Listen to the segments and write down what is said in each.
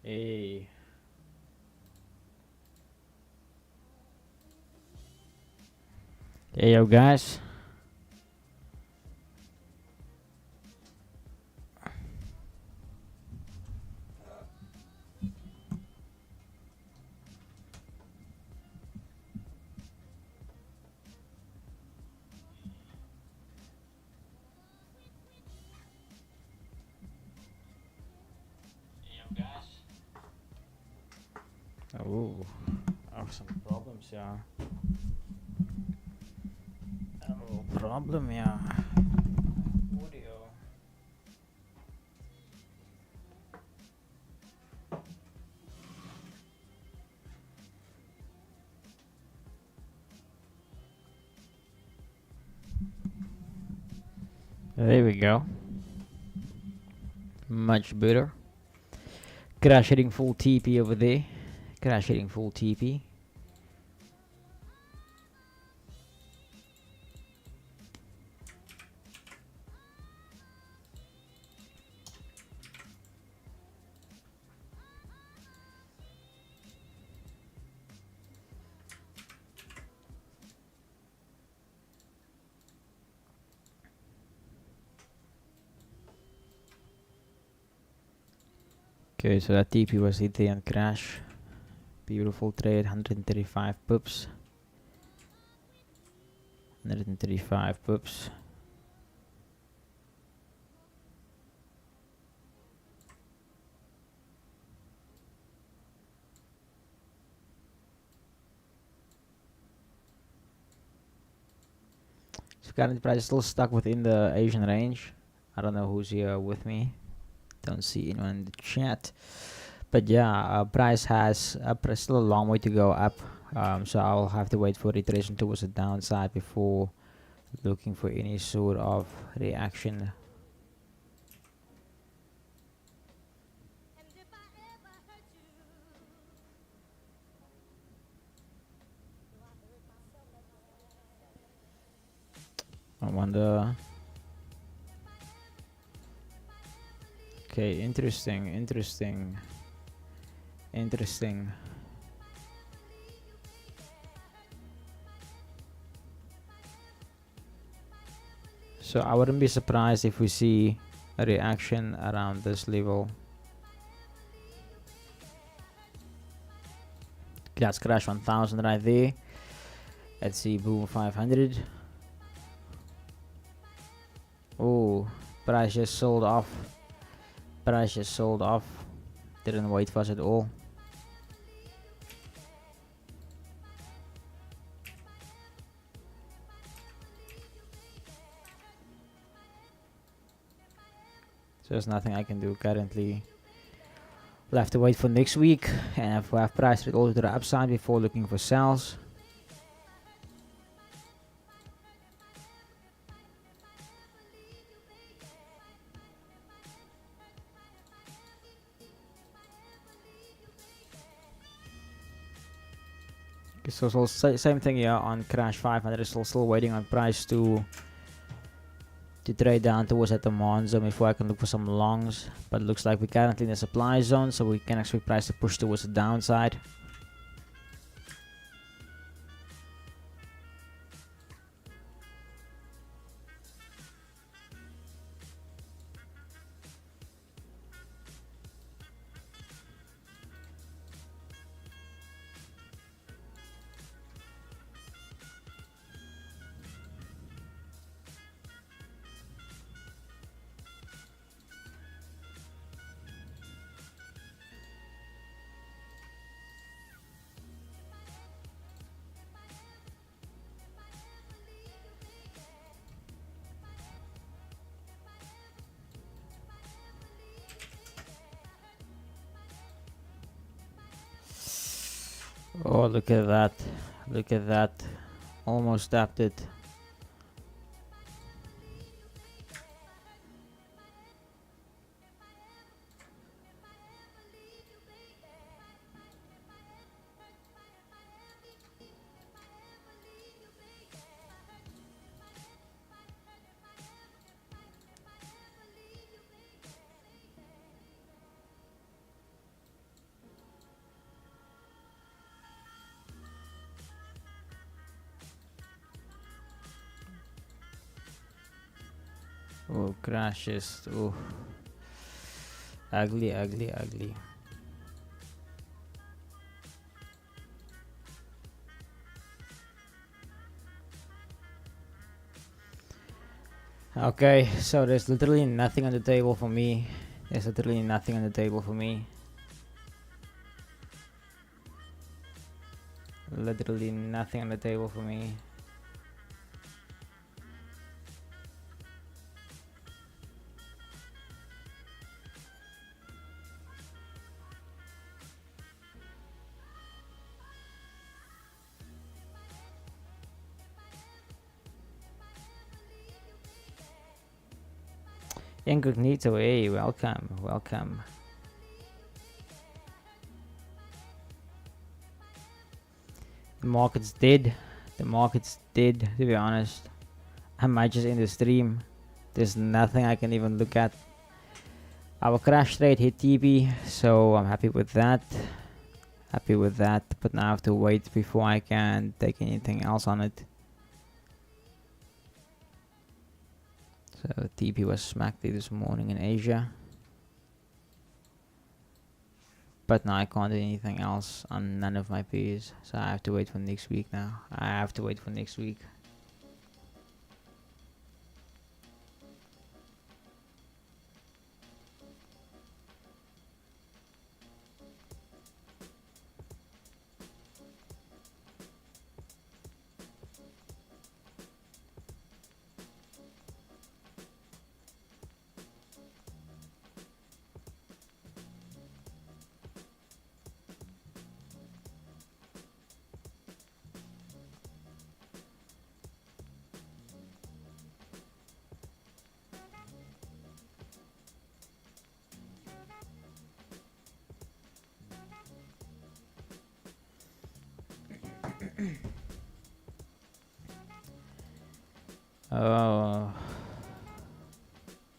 Hey, hey, yo, guys. Oh, some problems, yeah. Oh, problem, yeah. Audio. There we go. Much better. Crash hitting full TP over there. Crash hitting full TP. Okay, so that TP was hit and crash. Beautiful trade, 135 pips. 135 pips. So current price is still stuck within the Asian range. I don't know who's here with me. Don't see anyone in the chat. But yeah, price has still a long way to go up. So I'll have to wait for retracement towards the downside before looking for any sort of reaction. I wonder. Okay, interesting, interesting, interesting. So I wouldn't be surprised if we see a reaction around this level. That's crash 1000 right there. Let's see, boom 500. Oh, price just sold off. Price just sold off. Didn't wait for us at all. So there's nothing I can do currently. We'll have to wait for next week and if we have price it all to the upside before looking for sells. Okay, so same thing here on crash 500. Still waiting on price to trade down towards that demand zone before I can look for some longs. But it looks like we're currently in the supply zone, so we can expect price to push towards the downside. Oh, look at that. Look at that. Almost tapped it. Oh, crashes. Oh, ugly, ugly, ugly. Okay, so there's literally nothing on the table for me. There's literally nothing on the table for me. Literally nothing on the table for me. Incognito, hey, welcome, welcome. The market's dead. The market's dead, to be honest. I might just end the stream. There's nothing I can even look at. Our crash trade hit TP, so I'm happy with that. Happy with that, but now I have to wait before I can take anything else on it. So TP was smacked this morning in Asia. But now I can't do anything else on none of my P's. So I have to wait for next week now. I have to wait for next week. Oh,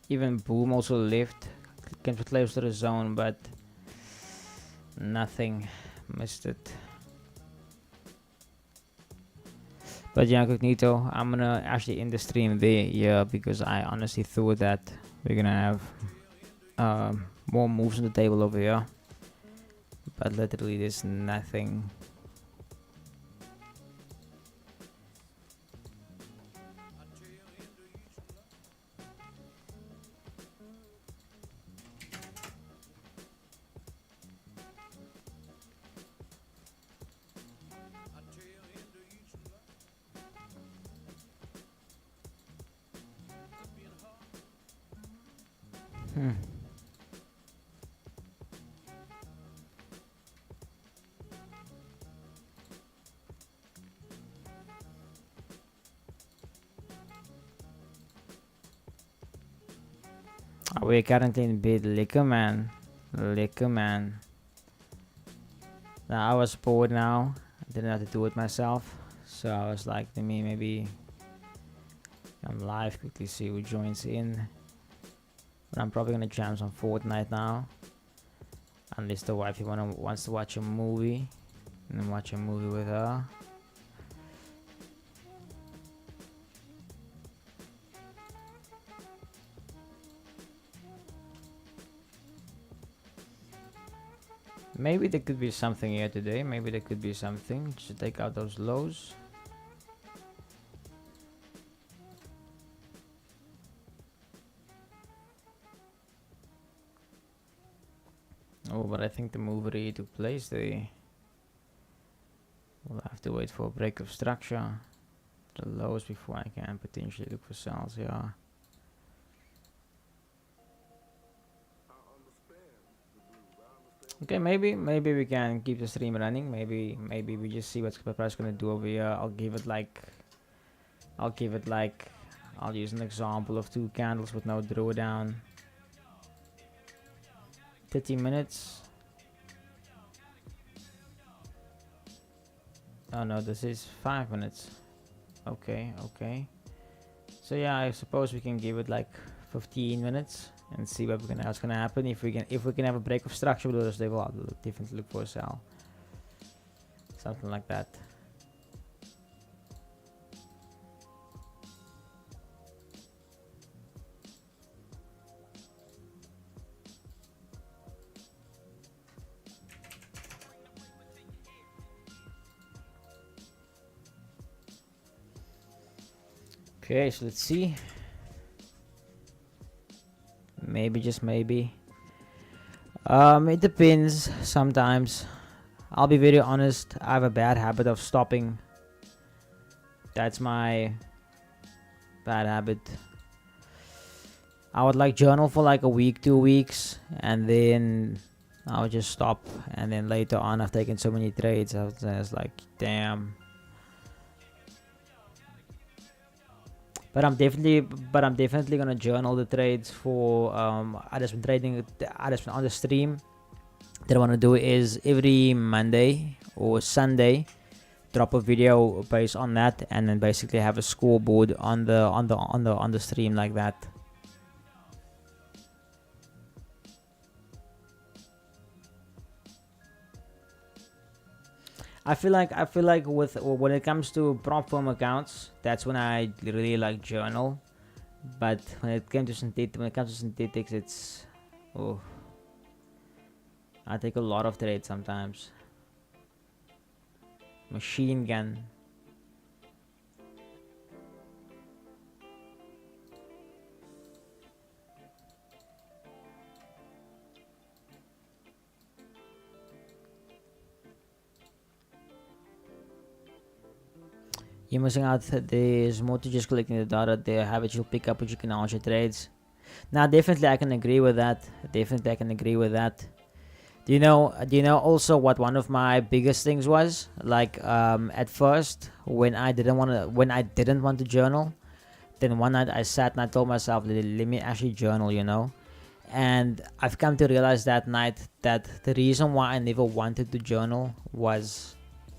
even Boom also left. Came close to the zone, but nothing. Missed it. But yeah, Cognito, I'm gonna actually end the stream there, yeah, because I honestly thought that we're gonna have more moves on the table over here. But literally, there's nothing. Hmm. We're currently in bed, liquor man. Liquor man. Now I was bored now. I didn't have to do it myself. So I was like, let me maybe come live, quickly see who joins in. But I'm probably gonna jam some Fortnite now. Unless the wifey wants to watch a movie. And then watch a movie with her. Maybe there could be something here today. Maybe there could be something to take out those lows. Oh, but I think the move already took place. We'll have to wait for a break of structure. The lows before I can potentially look for sells. Yeah. Okay, maybe we can keep the stream running. Maybe we just see what's the price gonna do over here. I'll use an example of 2 candles with no drawdown. 30 minutes. Oh no, this is 5 minutes. Okay. So yeah, I suppose we can give it like 15 minutes and see what's gonna happen. If we can have a break of structure with those, they will definitely look for a sell. Something like that. Okay, so let's see. Maybe, just maybe. It depends sometimes. I'll be very honest. I have a bad habit of stopping. That's my bad habit. I would like journal for like a week, 2 weeks, and then I would just stop. And then later on, I've taken so many trades. I was like, damn. But I'm definitely gonna journal the trades for I just been trading. I just been on the stream. That I want to do is every Monday or Sunday drop a video based on that, and then basically have a scoreboard on the stream like that. I feel like with when it comes to prop firm accounts, that's when I really like journal. But when it comes to synthetics, it's I take a lot of trades sometimes. Machine gun. You're missing out. There's more to just collecting the data. The habits you'll pick up, which you can launch your trades. Now, definitely, I can agree with that. Definitely, I can agree with that. Do you know also what one of my biggest things was? Like at first, when I didn't want to journal, then one night I sat and I told myself, let me actually journal. And I've come to realize that night that the reason why I never wanted to journal was,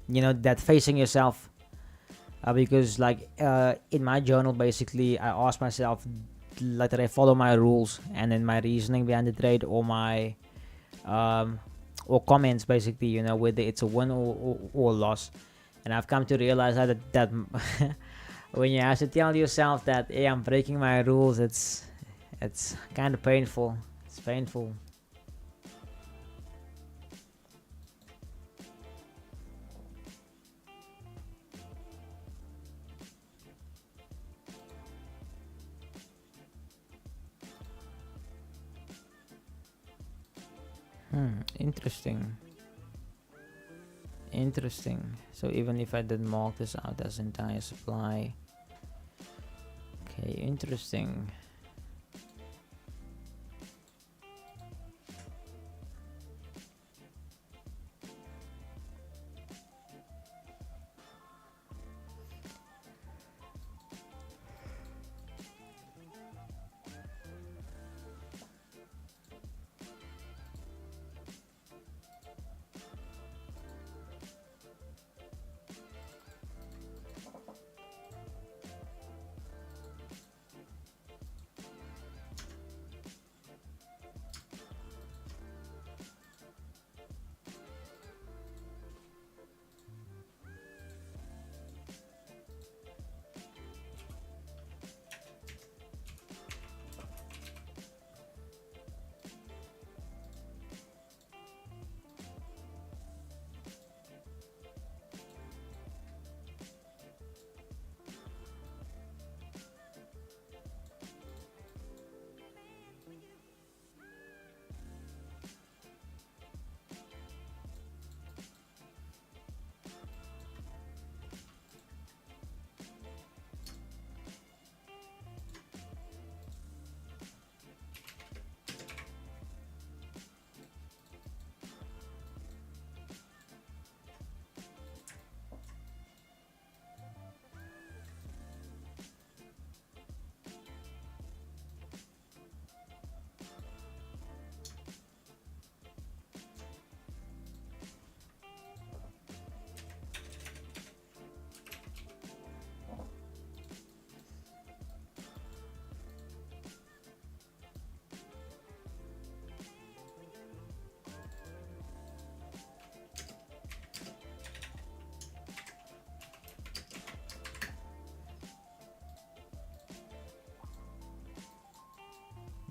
that facing yourself. Because in my journal, basically, I asked myself, like, did I follow my rules, and then my reasoning behind the trade, or my or comments, basically, whether it's a win or a loss. And I've come to realize that when you have to tell yourself that, hey, I'm breaking my rules, it's kind of painful. It's painful. Interesting. So even if I did mark this out as entire supply, okay, interesting.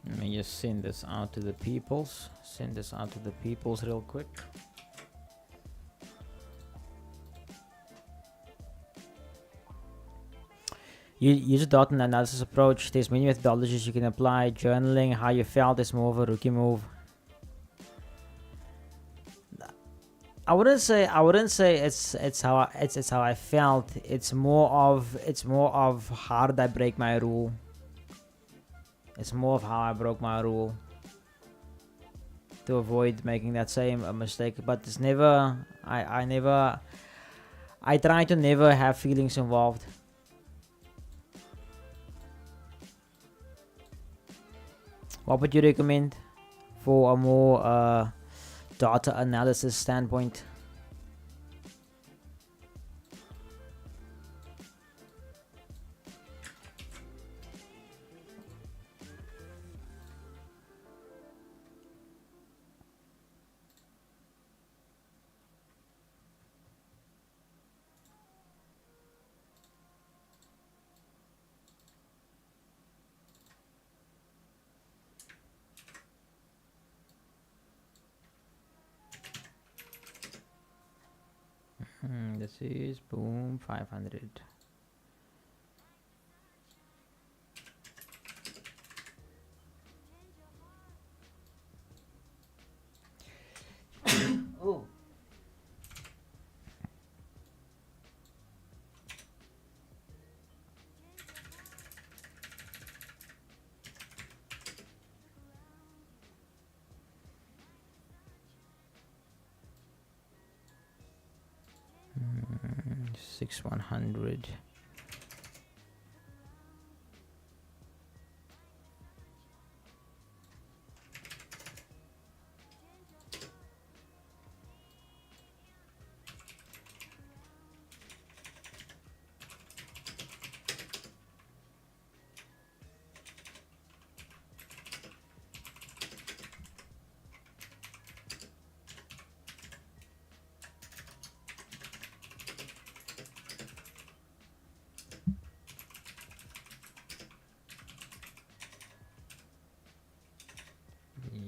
Let me just send this out to the peoples. Real quick. You use a data analysis approach. There's many methodologies you can apply. Journaling, how you felt is more of a rookie move. I wouldn't say it's how I felt. It's more of how did I break my rule. It's more of how I broke my rule to avoid making that same mistake. But it's never. I try to never have feelings involved. What would you recommend for a more data analysis standpoint? This is boom 500. Oh. Mm, 6100.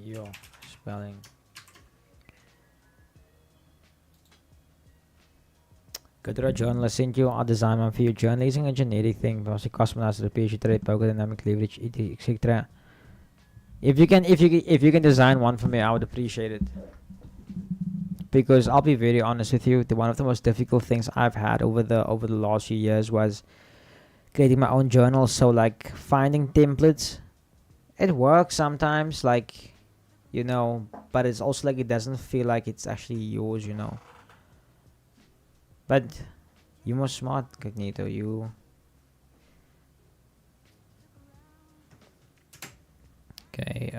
Yo, spelling. Go to a journal. I sent you a design one for your journal. Using a generic thing, was a customized the page, trade, poker, dynamic leverage, etc. If you can design one for me, I would appreciate it. Because I'll be very honest with you, one of the most difficult things I've had over the last few years was creating my own journal. So like finding templates, it works sometimes, like but it's also like it doesn't feel like it's actually yours. But you more smart, Cognito. You okay?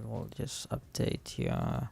We'll just update here.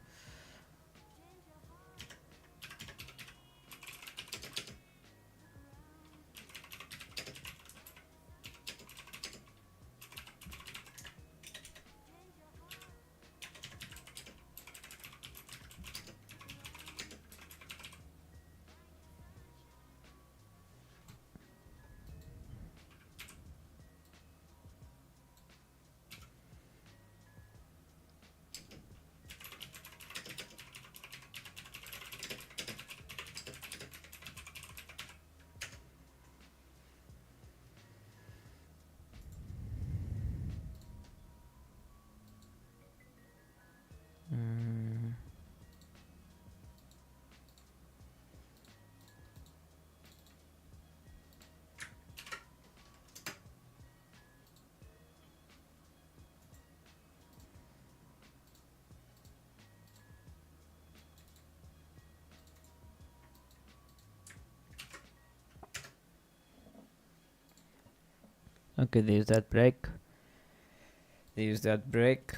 Mm. Okay, there's that break. There's that break.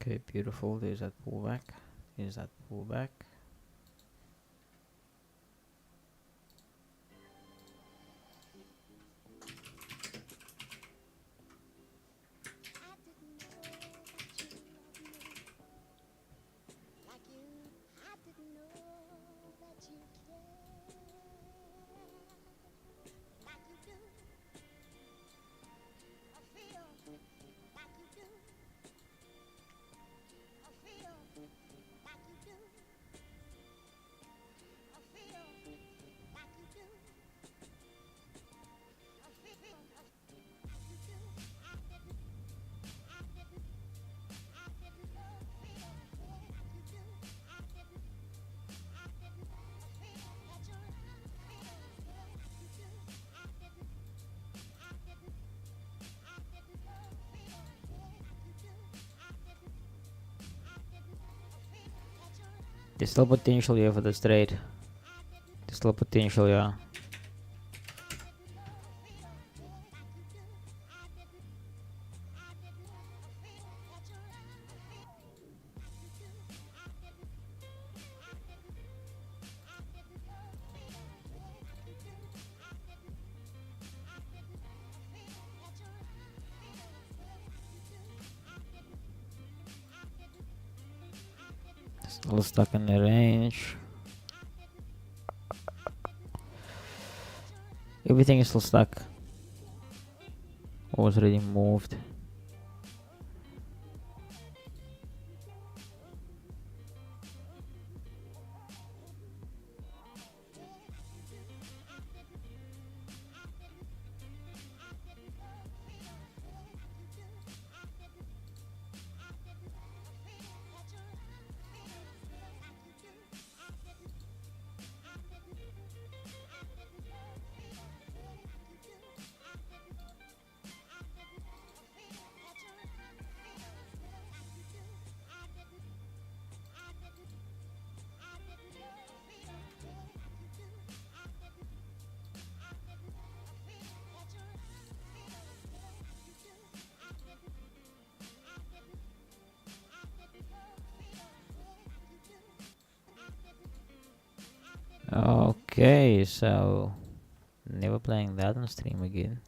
Okay, beautiful. There's that pullback. There's that pullback. There's still potential here for this trade. There's still potential, yeah. Still stuck in the range. Everything is still stuck. Or was already moved. Okay, so never playing that on stream again.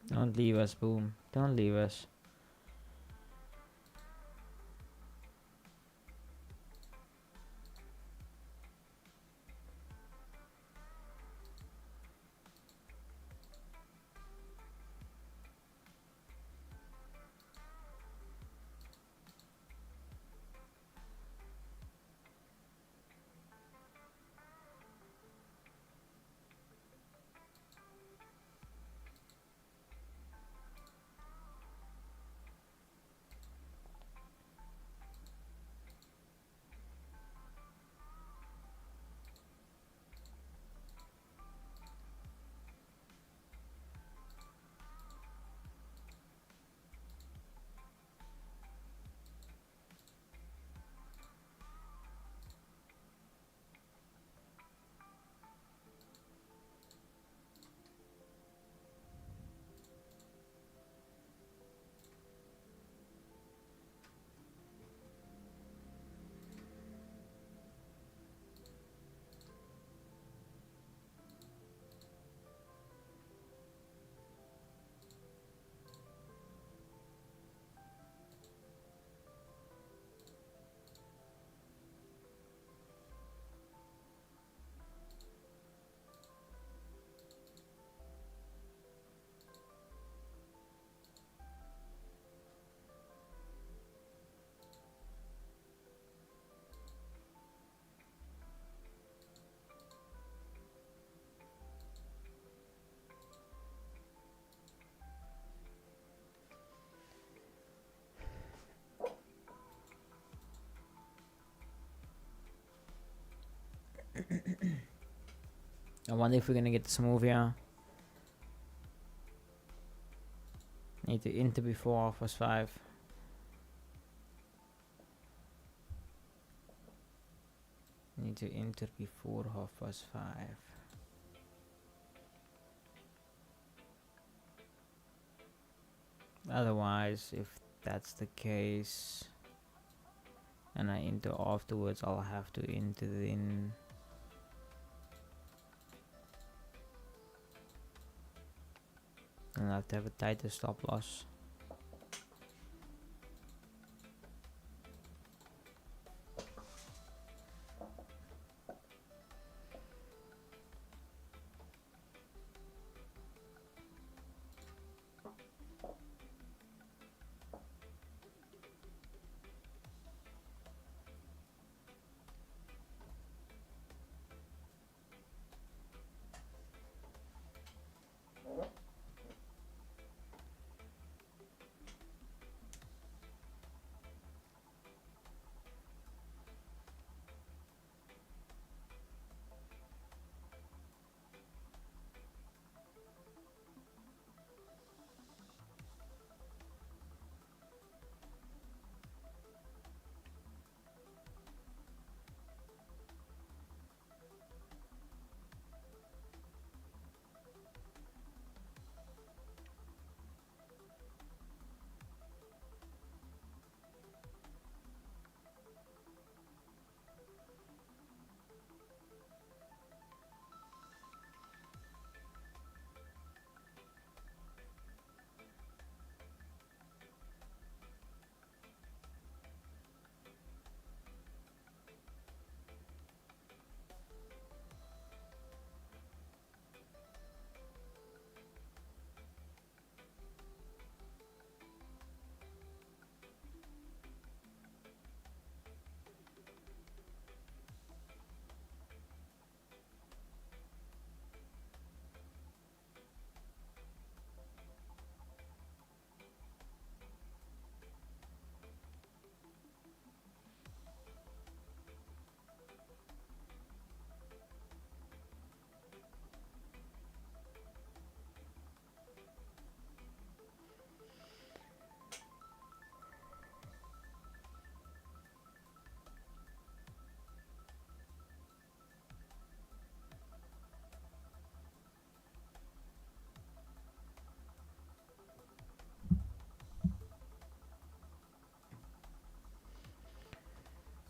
Don't leave us, Boom. Don't leave us. I wonder if we're gonna get this move here. Need to enter before 5. Need to enter before 5. Otherwise, if that's the case, and I enter afterwards, I'll have to enter then. And I'll have to have a tighter stop loss.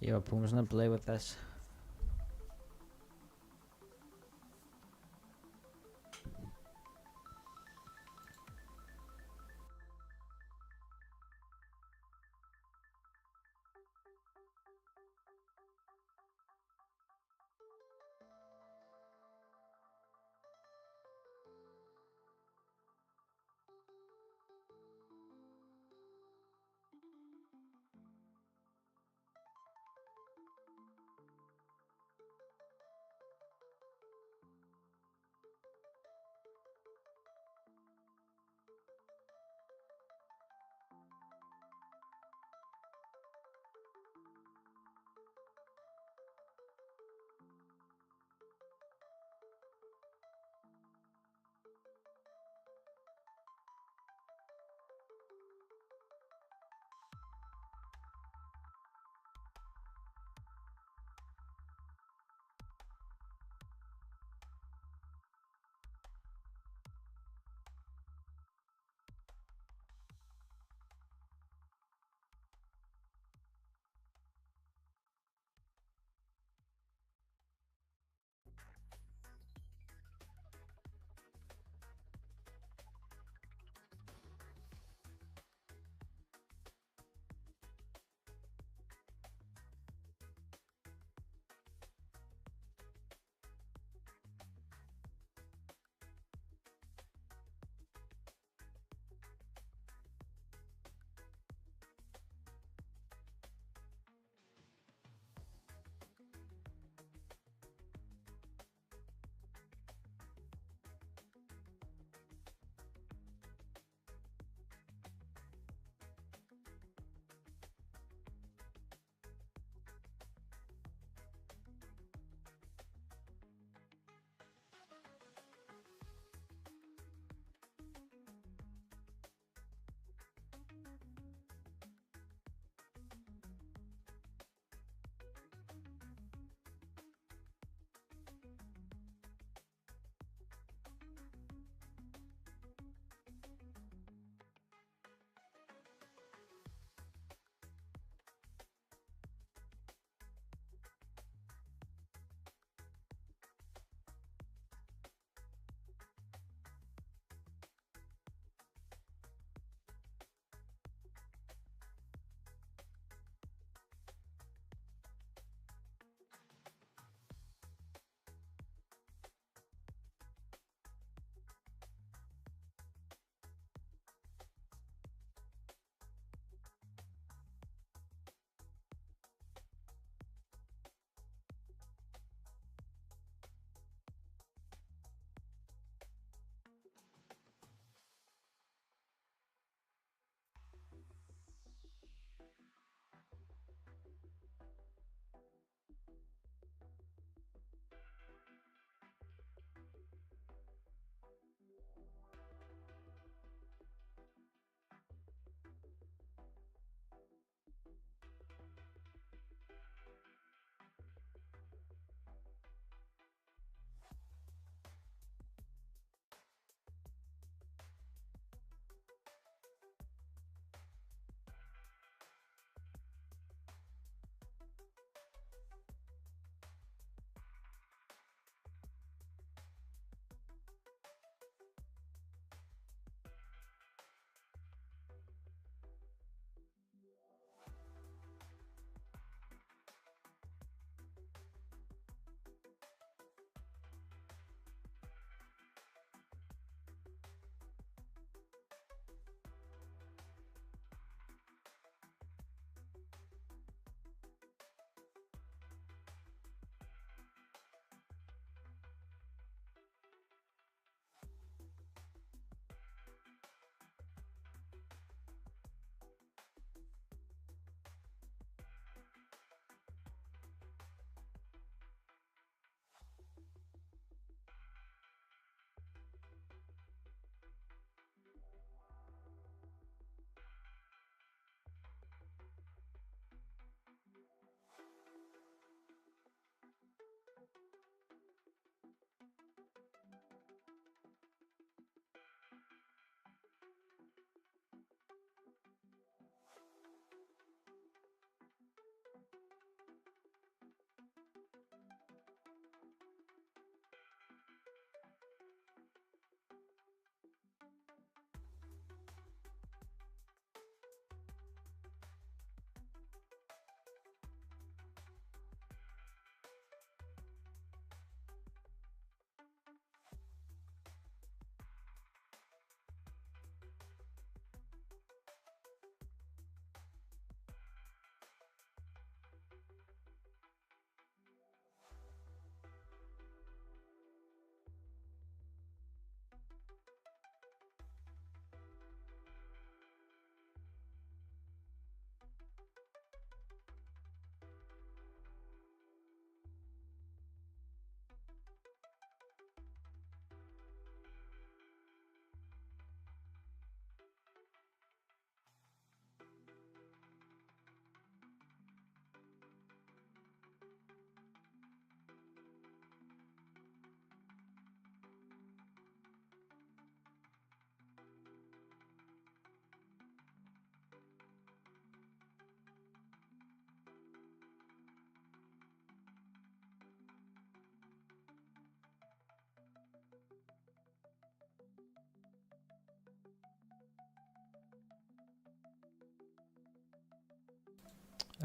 Yo, Puma's gonna play with us.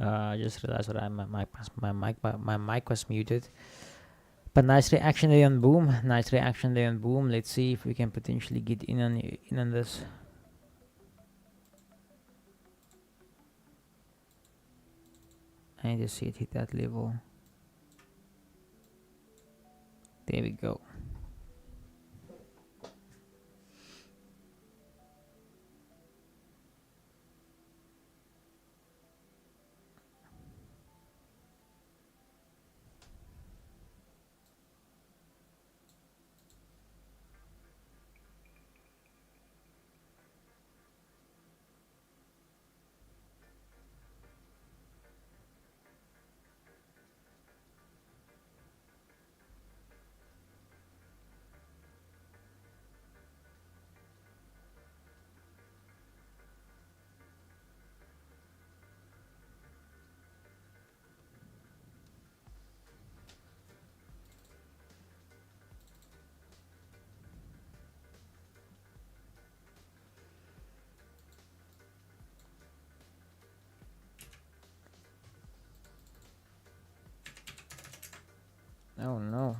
Just realized that my mic was muted. But nice reaction there on Boom. Nice reaction there on Boom. Let's see if we can potentially get in on this. I need to see it hit that level. There we go. Oh no.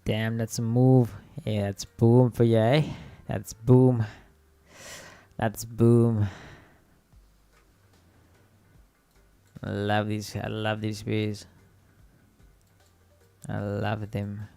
Damn, that's a move. Yeah, that's boom for you, eh? That's boom. That's boom. I love these. I love these beers. I love them.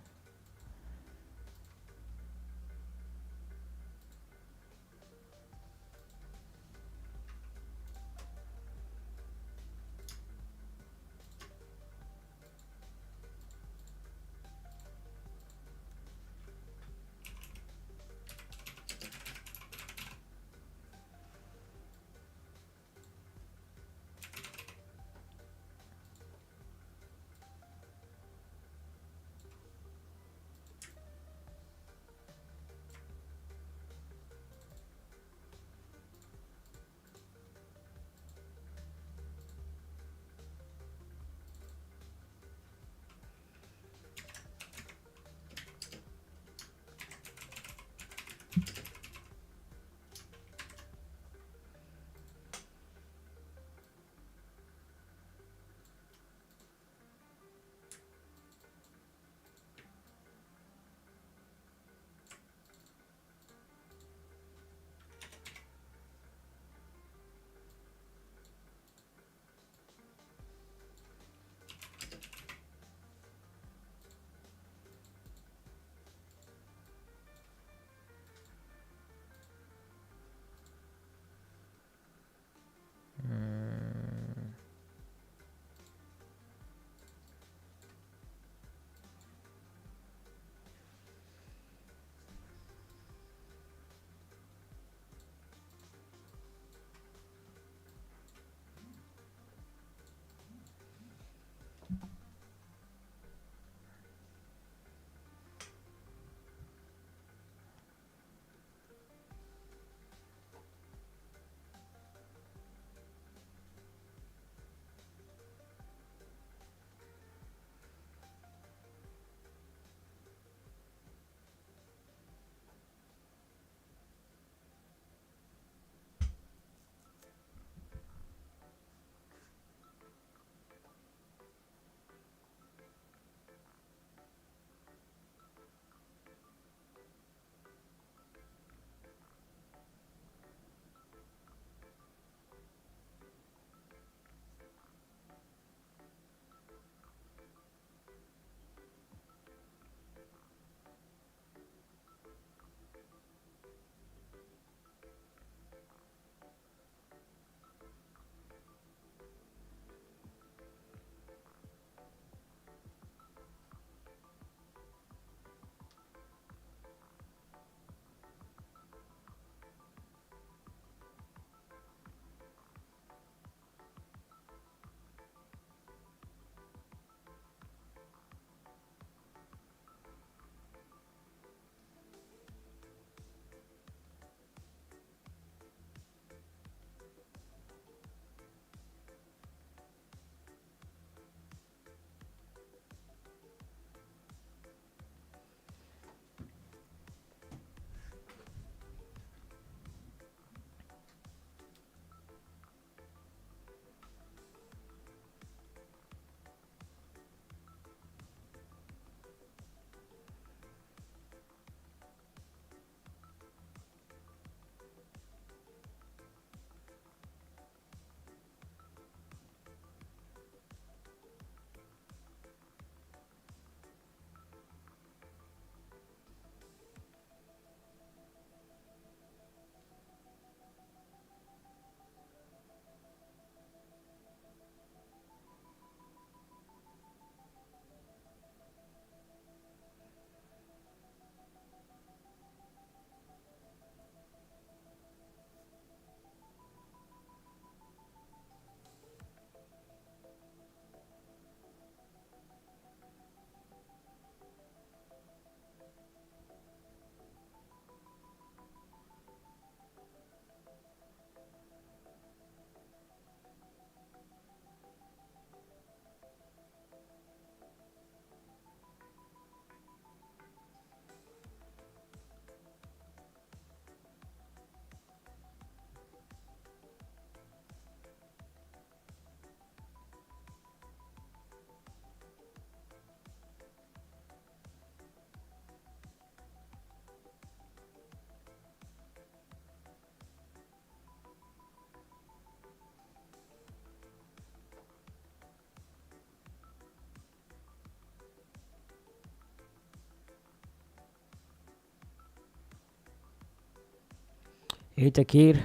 Hey Takir,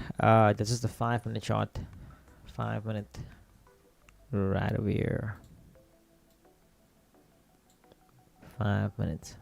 this is the 5 minute shot. 5 minute right over here. 5 minutes.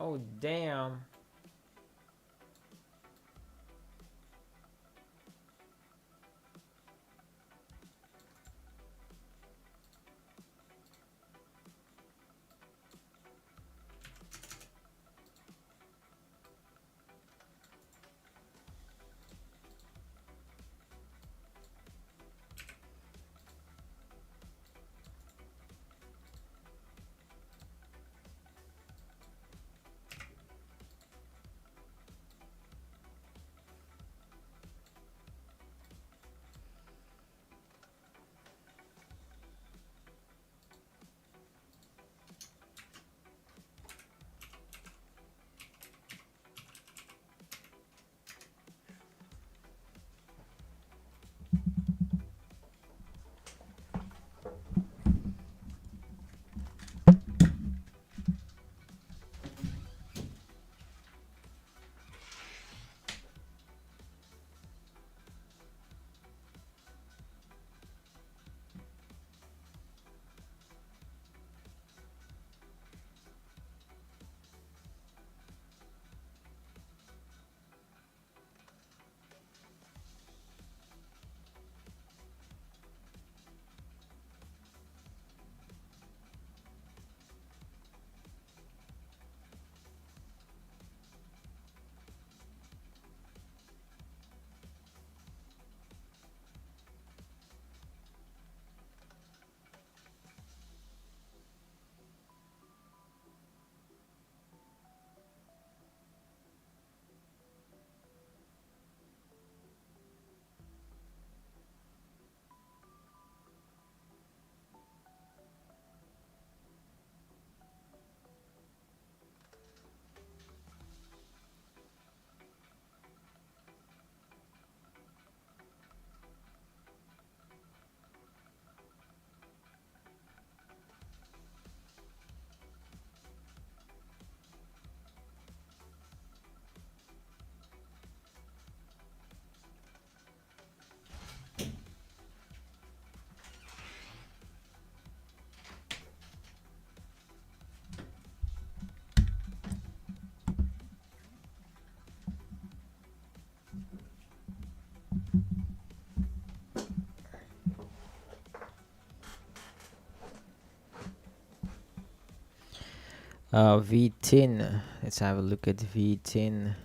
Oh damn. V10. Let's have a look at V10.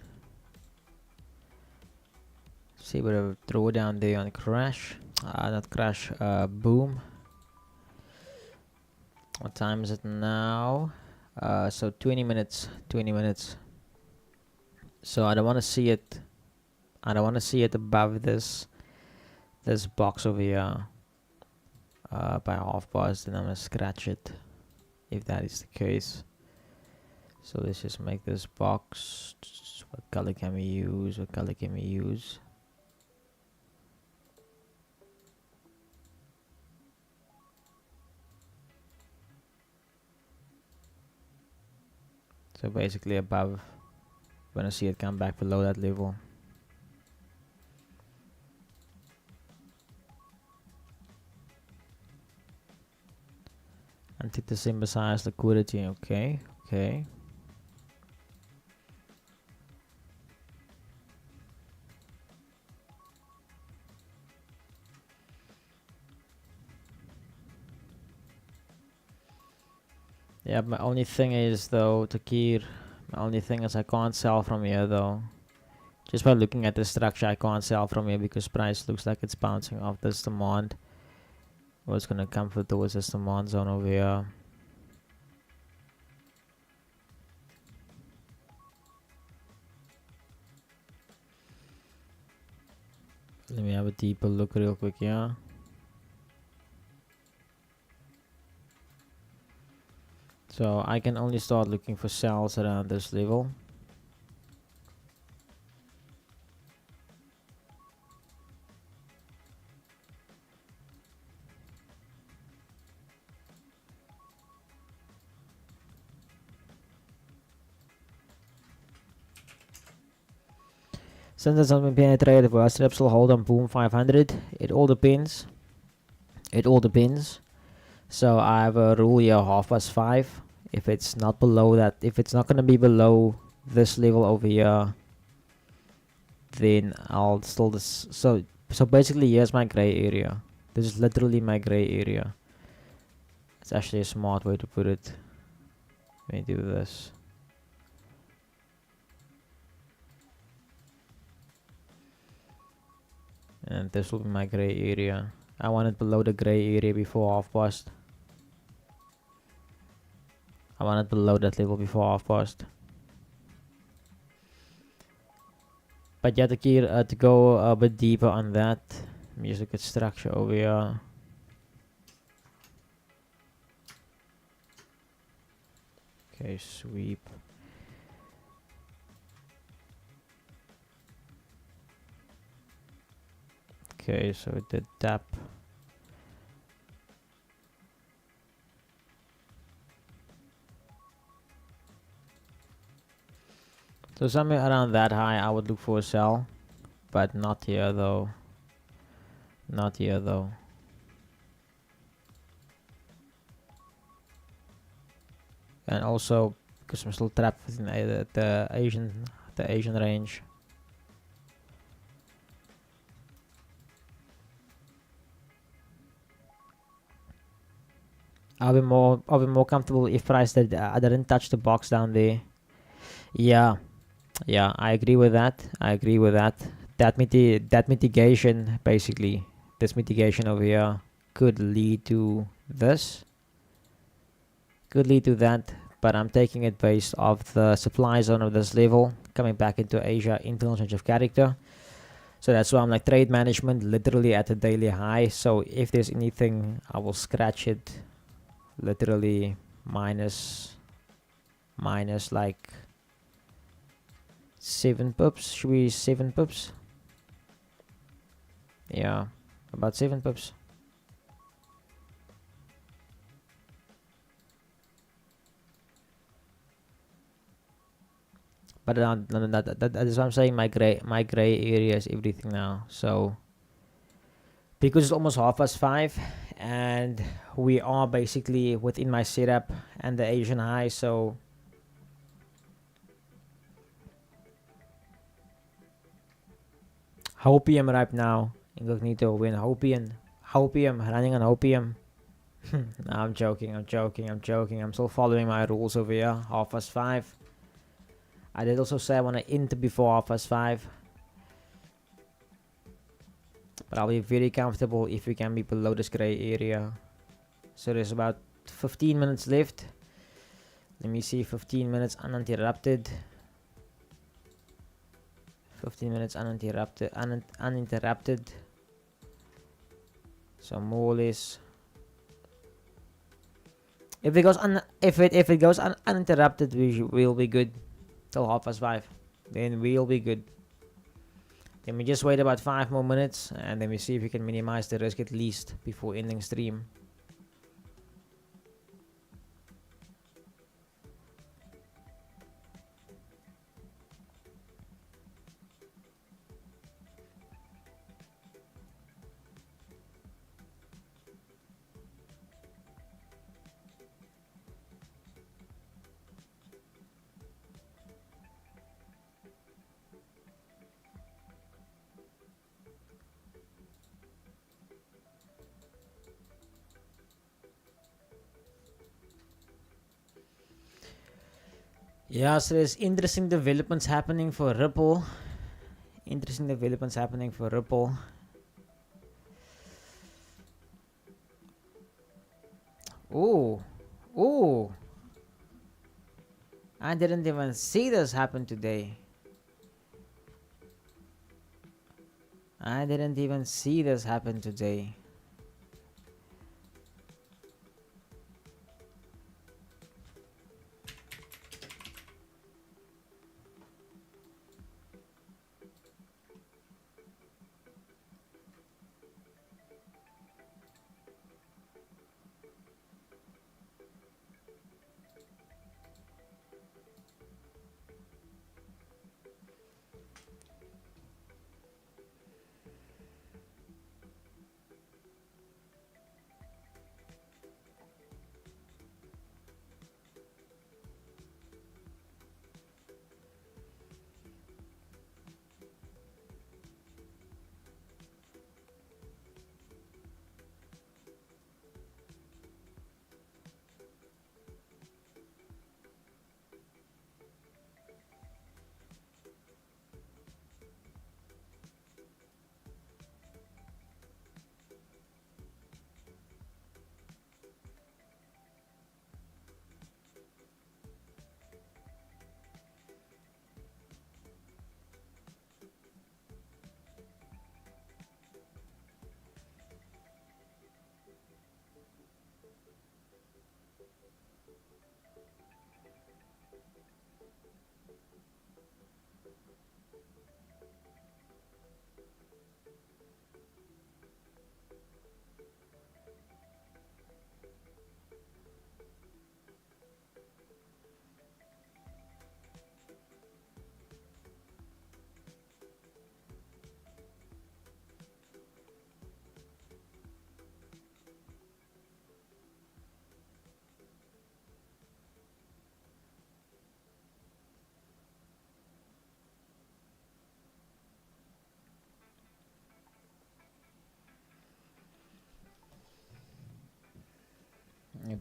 See what a throwdown there on crash. Not crash. Boom. What time is it now? So 20 minutes. 20 minutes. So I don't want to see it. I don't want to see it above this box over here. By half bars. Then I'm gonna scratch it. If that is the case. So let's just make this box. What color can we use? What color can we use? So basically above. When I see it come back below that level. And take the symbolize liquidity. Okay. Okay. Yeah, my only thing is though, Takir, my only thing is I can't sell from here though. Just by looking at the structure, I can't sell from here because price looks like it's bouncing off this demand. Or it's gonna come towards this demand zone over here. Let me have a deeper look real quick, yeah. So I can only start looking for sells around this level. Since it's not been penetrated, for us, still hold on boom 500. It all depends. It all depends. So I have a rule here, 5:30. If it's not below that, if it's not gonna be below this level over here, then I'll still so basically here's my gray area. This is literally my gray area. It's actually a smart way to put it. Let me do this. And this will be my gray area. I want it below the gray area before half past. I want it below that level before half past. But yeah, to go a bit deeper on that, let me just look at structure over here. Okay, sweep. Okay, so it did tap. So somewhere around that high, I would look for a sell, but not here though. Not here though. And also because I'm still trapped within the Asian range. I'll be more comfortable if price that I didn't touch the box down there. Yeah, yeah, I agree with that. I agree with that. That mitigation basically, this mitigation over here could lead to this. Could lead to that, but I'm taking it based off the supply zone of this level coming back into Asia internal change of character. So that's why I'm like trade management literally at a daily high. So if there's anything, I will scratch it literally minus like 7 pips. Should we 7 pips? Yeah, about 7 pips. But that is what I'm saying. My gray area is everything now. So because it's almost 5:30, and we are basically within my setup and the Asian high. So Hopium right now. Incognito win Hopium. Hopium running on Hopium. No, I'm joking. I'm still following my rules over here. 5:30. I did also say I want to enter before 5:30. But I'll be very comfortable if we can be below this gray area. So there's about 15 minutes left. Let me see, 15 minutes uninterrupted. 15 minutes uninterrupted. So more or less, if it goes uninterrupted, we'll be good till 5:30. Then we'll be good. Then we just wait about 5 more minutes, and then we see if we can minimize the risk at least before ending stream. Yeah, so there's interesting developments happening for Ripple. Interesting developments happening for Ripple. Ooh, ooh! I didn't even see this happen today. I didn't even see this happen today.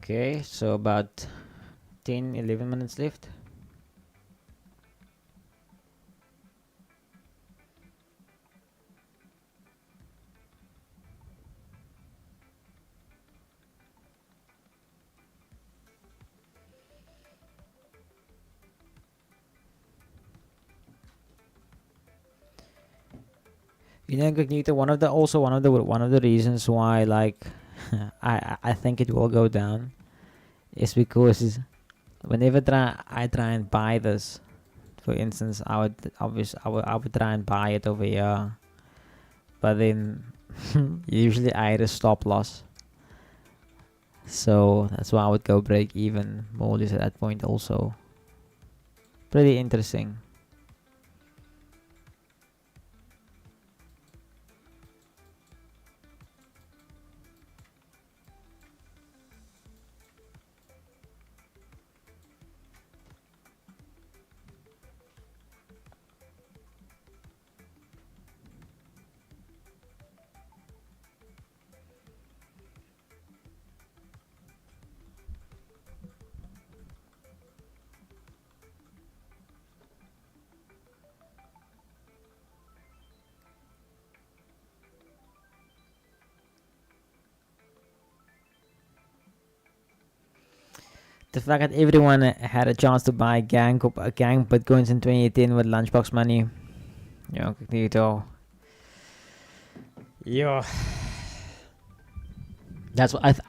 Okay, so about 10, 11 minutes left. You know, Cognito, one of the reasons why like I think it will go down is because whenever I try and buy this, for instance, I would try and buy it over here, but then usually I had a stop loss, so that's why I would go break even more or less at that point. Also, pretty interesting. The fact that everyone had a chance to buy gang bitcoins in 2018 with lunchbox money, Cognito. Yo, that's what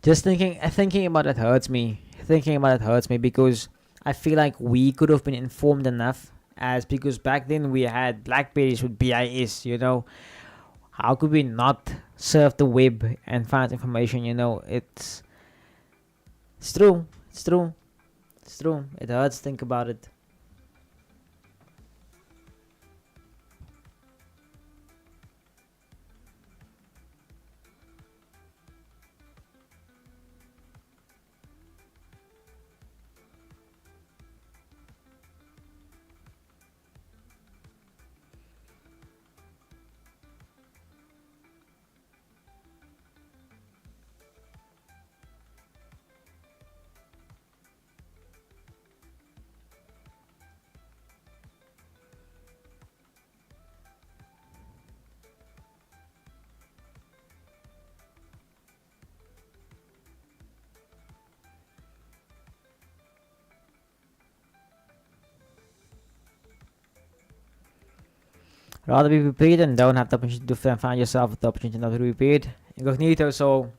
just thinking about it hurts me. Thinking about it hurts me because I feel like we could have been informed enough, as because back then we had Blackberries with BIS. How could we not surf the web and find information? It's true. It's true. It's true. It hurts. Think about it. Rather be prepared and don't have the opportunity to find yourself with the opportunity not to be prepared. Incognito, so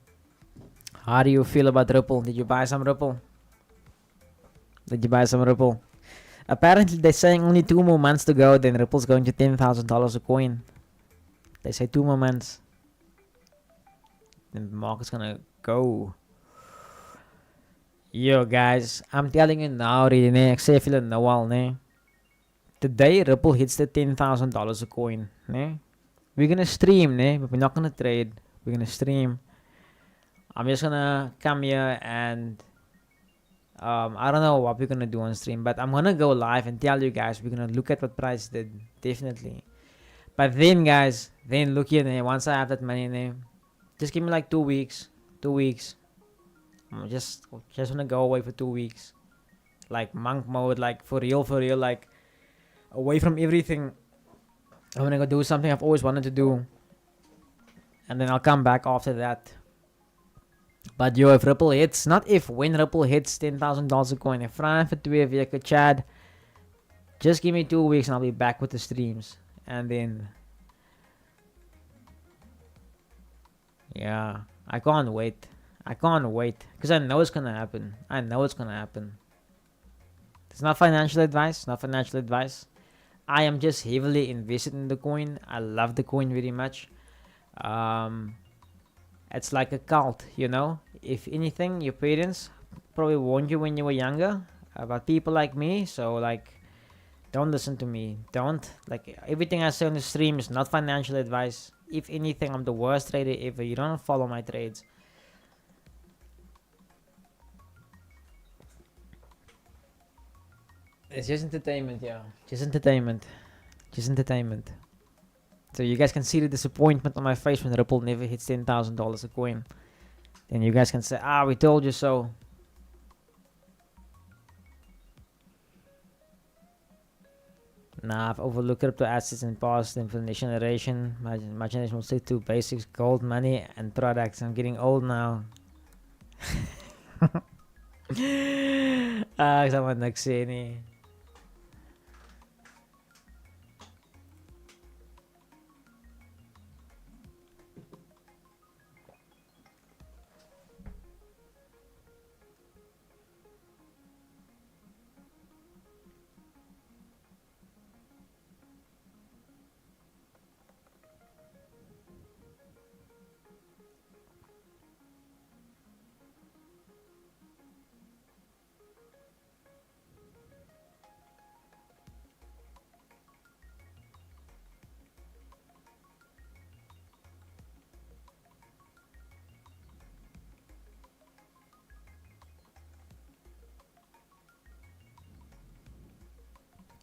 how do you feel about Ripple? Did you buy some Ripple? Did you buy some Ripple? Apparently, they're saying only 2 more months to go, then Ripple's going to $10,000 a coin. They say 2 more months. Then the market's gonna go. Yo, guys, I'm telling you now, really, ne? Ek sê vir julle nou al, ne? Today, Ripple hits the $10,000 a coin, ne? We're gonna stream, ne? But we're not gonna trade. We're gonna stream. I'm just gonna come here and I don't know what we're gonna do on stream, but I'm gonna go live and tell you guys we're gonna look at what price did, definitely. But then, guys, then look here, ne? Once I have that money, ne? Just give me like 2 weeks. 2 weeks. I'm just wanna go away for 2 weeks, like monk mode, like for real, like away from everything. I'm gonna go do something I've always wanted to do, and then I'll come back after that. But yo, if Ripple hits, not if, when Ripple hits $10,000 a coin, if Ryan for 2 weke, Chad, just give me 2 weeks and I'll be back with the streams, and then yeah, I can't wait. I can't wait because I know it's gonna happen. I know it's gonna happen. It's not financial advice. Not financial advice. I am just heavily invested in the coin. I love the coin very much. It's like a cult, you know. If anything, your parents probably warned you when you were younger about people like me. So like, don't listen to me. Don't, like, everything I say on the stream is not financial advice. If anything, I'm the worst trader ever. You don't follow my trades. It's just entertainment, yeah. Just entertainment. Just entertainment. So you guys can see the disappointment on my face when Ripple never hits $10,000 a coin. Then you guys can say, we told you so. Nah, I've overlooked crypto assets in past and for the next generation. My generation will stick to basics, gold, money, and products. I'm getting old now. Sama nagsini.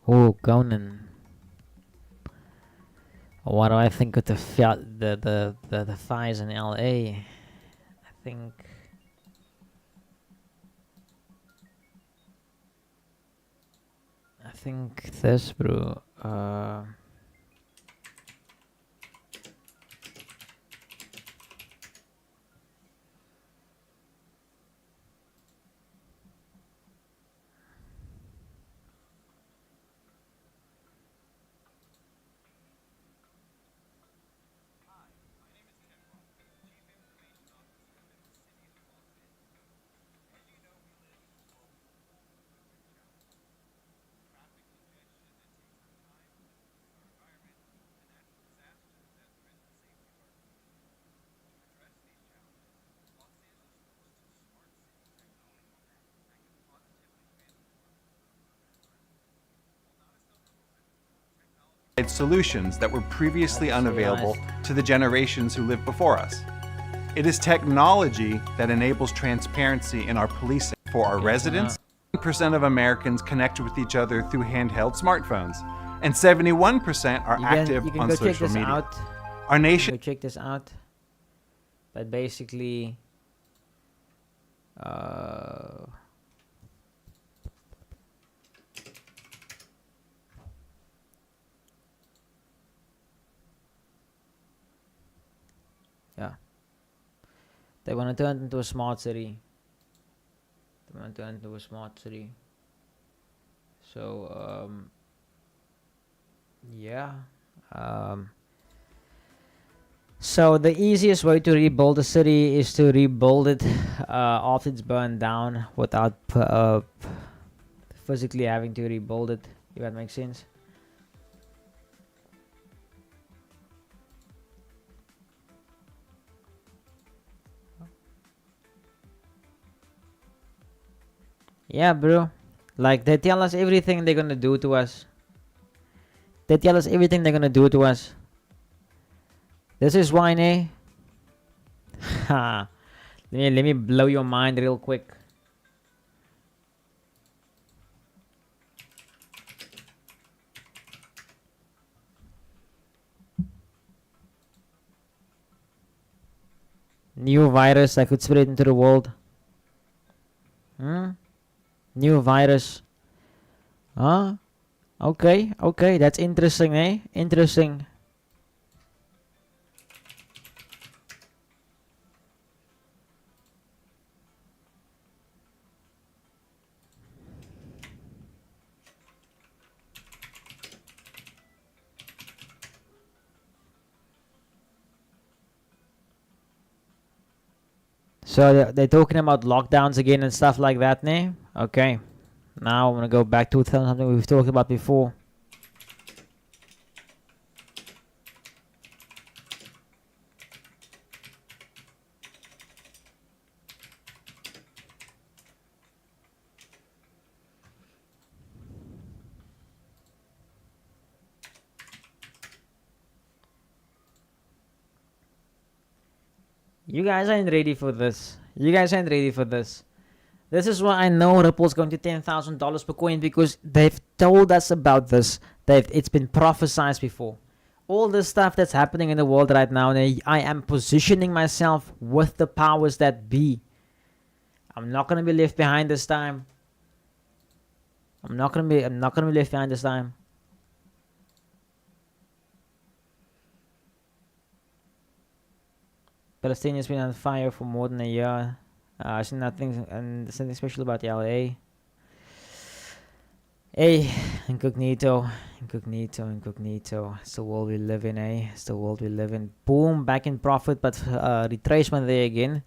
Oh, Conan. What do I think of the fires in LA? I think this, bro. Solutions that were previously unavailable to the generations who lived before us. It is technology that enables transparency in our policing for our residents. 70% of Americans connect with each other through handheld smartphones, and 71% are active on social media. Our nation. You can check this out. But basically, yeah, they want to turn it into a smart city. So yeah, So the easiest way to rebuild a city is to rebuild it after it's burned down without physically having to rebuild it. If that makes sense. Yeah, bro. Like, they tell us everything they're gonna do to us. They tell us everything they're gonna do to us. This is why, eh? Ha. Let me blow your mind real quick. New virus that could spread into the world. New virus. Huh? Okay, okay, that's interesting, eh? Interesting. So they're talking about lockdowns again and stuff like that, ne? Okay. Now I'm gonna go back to something we've talked about before. You guys ain't ready for this. You guys ain't ready for this. This is why I know Ripple's going to $10,000 per coin, because they've told us about this. It's been prophesized before. All this stuff that's happening in the world right now, and I am positioning myself with the powers that be. I'm not gonna be left behind this time. I'm not gonna be left behind this time. Palestinians been on fire for more than a year. I see nothing and something special about the LA. Hey, incognito. It's the world we live in, eh? It's the world we live in. Boom, back in profit, but retracement there again.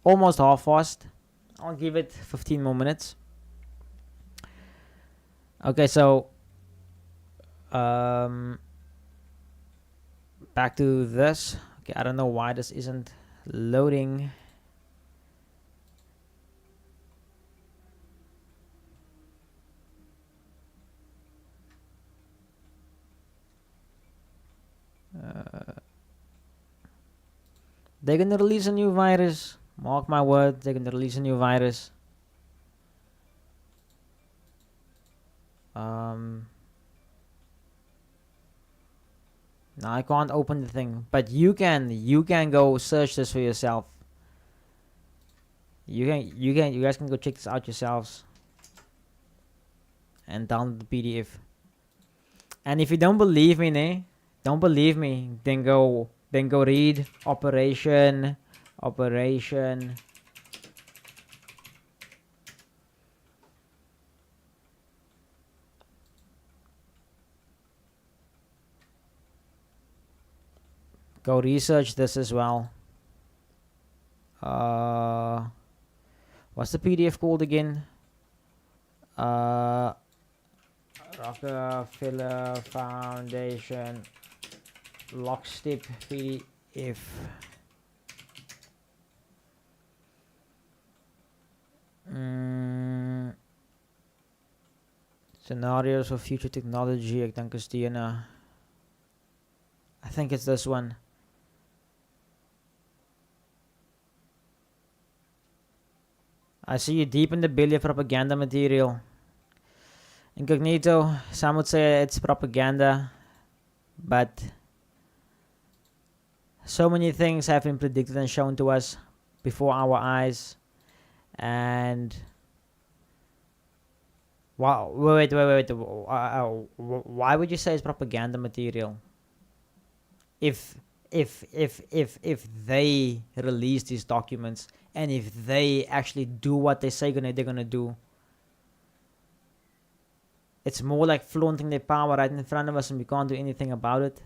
Almost half-fast. I'll give it 15 more minutes. Okay, so back to this. Okay, I don't know why this isn't loading. They're gonna release a new virus. Mark my word, they're gonna release a new virus. Now I can't open the thing, but you can go search this for yourself. You guys can go check this out yourselves and download the PDF. And if you don't believe me, then go read Operation Go research this as well. What's the PDF called again? Rockefeller Foundation Lockstep PDF. Scenarios for future technology. Ek dink is die ene. I think it's this one. I see you deep in the belly of propaganda material. Incognito, some would say it's propaganda, but so many things have been predicted and shown to us before our eyes. And wow, wait. Why would you say it's propaganda material? If they release these documents, and if they actually do what they say they're gonna do, it's more like flaunting their power right in front of us, and we can't do anything about it.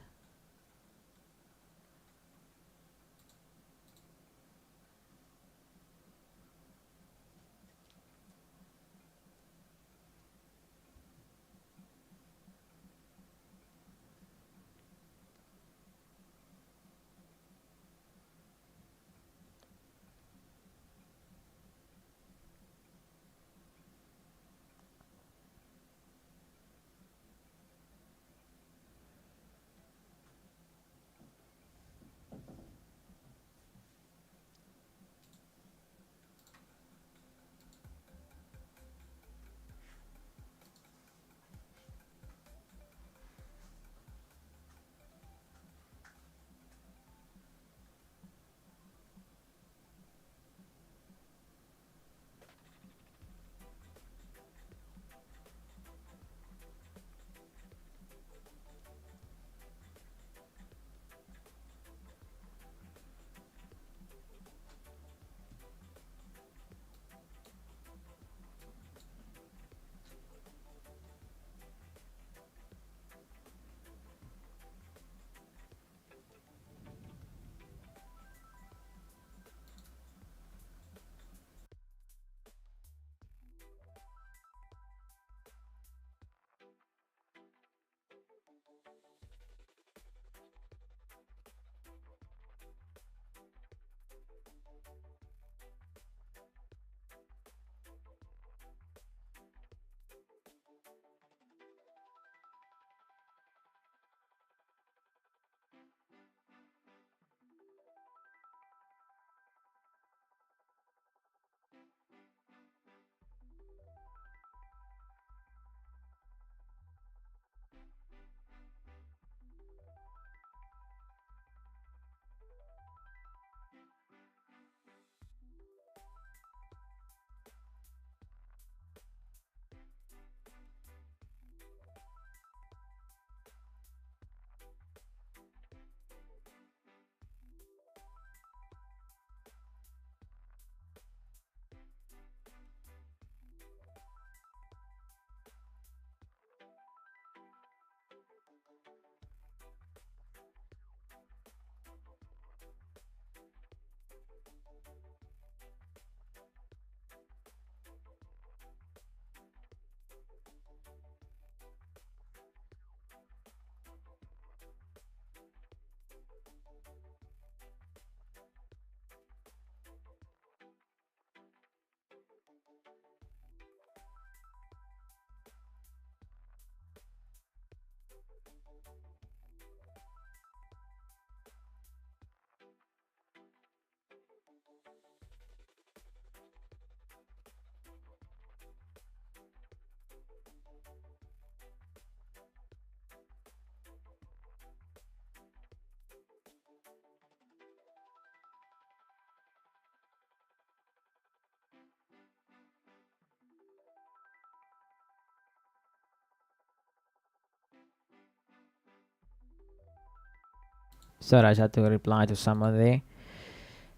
So I just had to reply to someone there.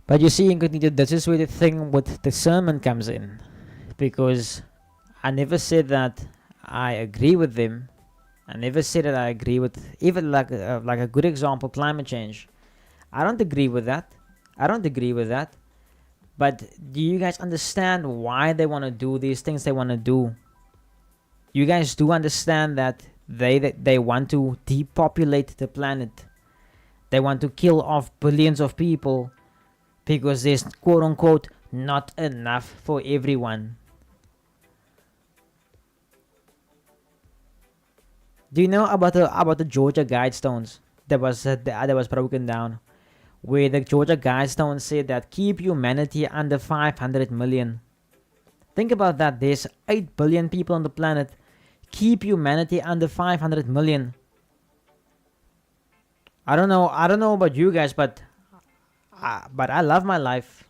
But you see, incognito, this is where the thing with discernment comes in. Because I never said that I agree with them. I never said that I agree with, even like a good example, climate change. I don't agree with that. I don't agree with that. But do you guys understand why they want to do these things they want to do? You guys do understand that they want to depopulate the planet. They want to kill off billions of people because there's quote unquote not enough for everyone. Do you know about the Georgia Guidestones that was broken down, where the Georgia Guidestones said that keep humanity under 500 million? Think about that. There's 8 billion people on the planet. Keep humanity under 500 million. I don't know about you guys, but I love my life.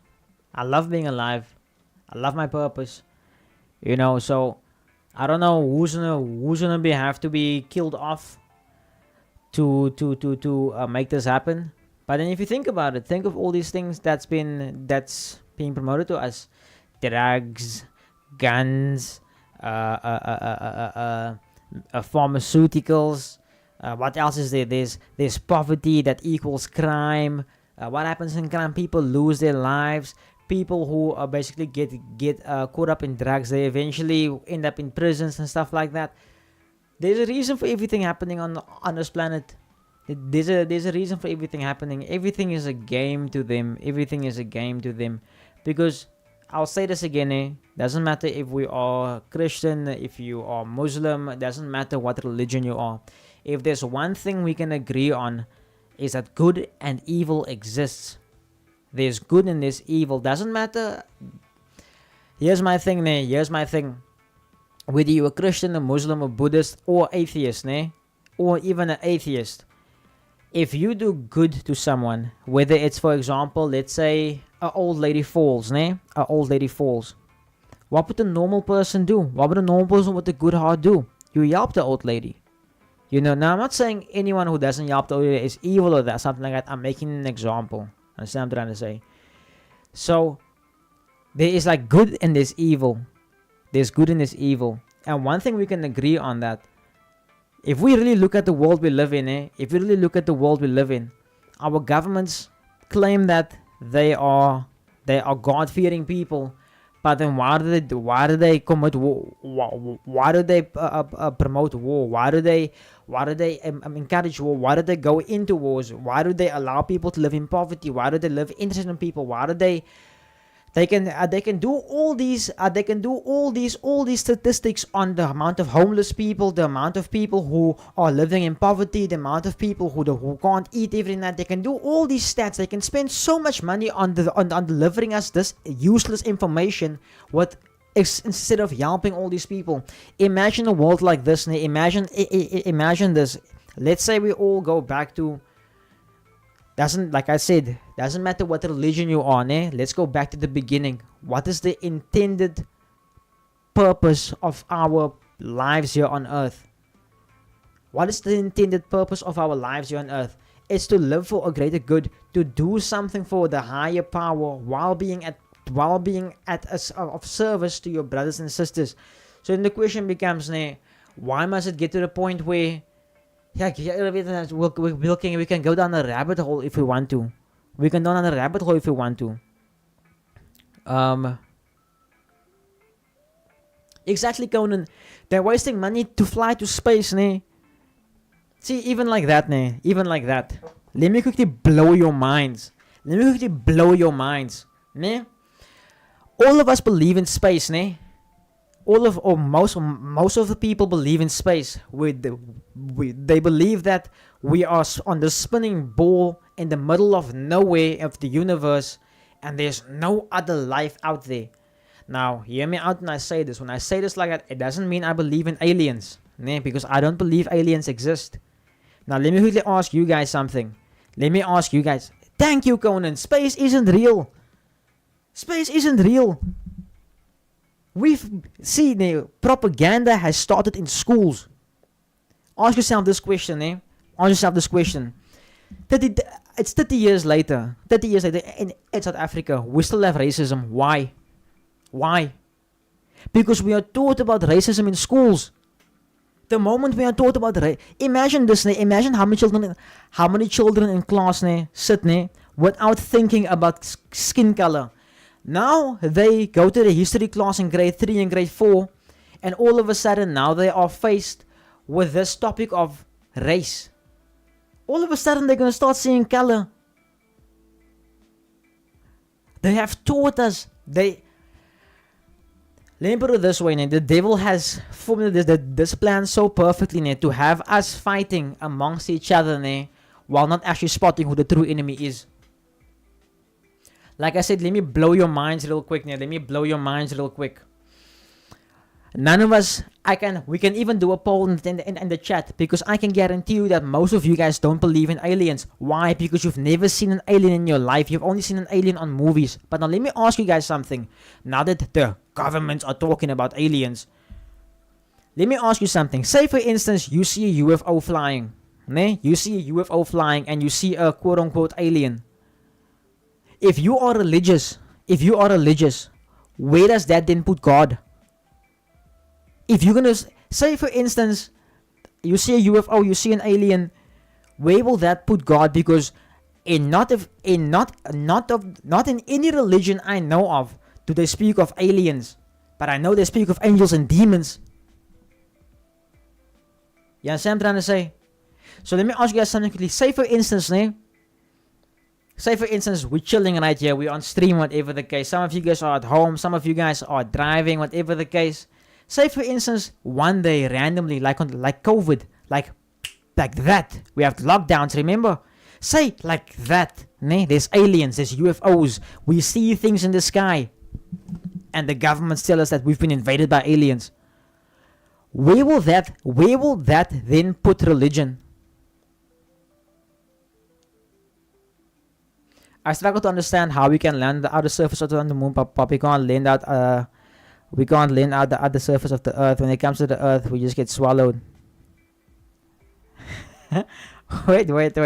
I love being alive. I love my purpose. So I don't know who's gonna have to be killed off to make this happen. But then if you think about it, think of all these things that's being promoted to us: drugs, guns, pharmaceuticals. What else is there? There's poverty that equals crime. What happens in crime? People lose their lives. People who basically get caught up in drugs, they eventually end up in prisons and stuff like that. There's a reason for everything happening on this planet. There's a reason for everything happening. Everything is a game to them. Everything is a game to them. Because I'll say this again, doesn't matter if we are Christian, if you are Muslim, it doesn't matter what religion you are. If there's one thing we can agree on, is that good and evil exists. There's good and there's evil. Doesn't matter. Here's my thing. Whether you're a Christian, a Muslim, a Buddhist, or atheist, or even an atheist, if you do good to someone, whether it's, for example, let's say an old lady falls, what would a normal person do? What would a normal person with a good heart do? You help the old lady. Now I'm not saying anyone who doesn't help the old lady is evil or that, something like that. I'm making an example. Understand what I'm trying to say? So there is like good and there's evil. There's good and there's evil. And one thing we can agree on that, if we really look at the world we live in, our governments claim that they are God-fearing people, but then why do they commit war? Why do they promote war? Why do they encourage war? Why do they go into wars? Why do they allow people to live in poverty? Why do they live interested in people? Why do they can do all these statistics on the amount of homeless people, the amount of people who are living in poverty, the amount of people who can't eat every night. They can do all these stats. They can spend so much money on delivering us this useless information instead of helping all these people. Imagine a world like this. Imagine this. Let's say we all go back to, doesn't matter what religion you are, let's go back to the beginning. What is the intended purpose of our lives here on earth? What is the intended purpose of our lives here on earth? It's to live for a greater good, to do something for the higher power while being of service to your brothers and sisters. So then the question becomes, why must it get to the point where we can go down a rabbit hole if we want to. Exactly, Conan. They're wasting money to fly to space, See, even like that. Let me quickly blow your minds. All of us believe in space, most of the people believe in space. They believe that we are on the spinning ball in the middle of nowhere of the universe, and there's no other life out there. Now, hear me out when I say this. When I say this like that, it doesn't mean I believe in aliens, because I don't believe aliens exist. Now, let me quickly ask you guys something. Thank you, Conan. Space isn't real. Propaganda has started in schools. Ask yourself this question. It's 30 years later. 30 years later in South Africa, we still have racism. Why? Why? Because we are taught about racism in schools. The moment we are taught about imagine this, imagine how many children in class sit without thinking about skin color. Now they go to the history class in grade 3 and grade 4, and all of a sudden now they are faced with this topic of race. All of a sudden they're going to start seeing color. They have taught us. Let me put it this way, the devil has formulated this plan so perfectly to have us fighting amongst each other while not actually spotting who the true enemy is. Like I said, let me blow your minds real quick. Let me blow your minds real quick. None of us, we can even do a poll in the chat, because I can guarantee you that most of you guys don't believe in aliens. Why? Because you've never seen an alien in your life. You've only seen an alien on movies. But now let me ask you guys something. Now that the governments are talking about aliens, let me ask you something. Say for instance, you see a UFO flying. You see a UFO flying and you see a quote-unquote alien. If you are religious, where does that then put God? If you're gonna say, for instance, you see a UFO, you see an alien, where will that put God? Because not in any religion I know of do they speak of aliens, but I know they speak of angels and demons. You understand what I'm trying to say? So let me ask you guys something quickly. Say for instance, we're chilling right here, we're on stream, whatever the case. Some of you guys are at home, some of you guys are driving, whatever the case. Say for instance, one day randomly, like COVID, like that, we have lockdowns, remember? Say like that, there's aliens, there's UFOs, we see things in the sky, and the governments tell us that we've been invaded by aliens. Where will that then put religion? I struggle to understand how we can land the outer surface of the moon, but we can't land out. We can't land out the other surface of the earth. When it comes to the earth, we just get swallowed. Wait, what?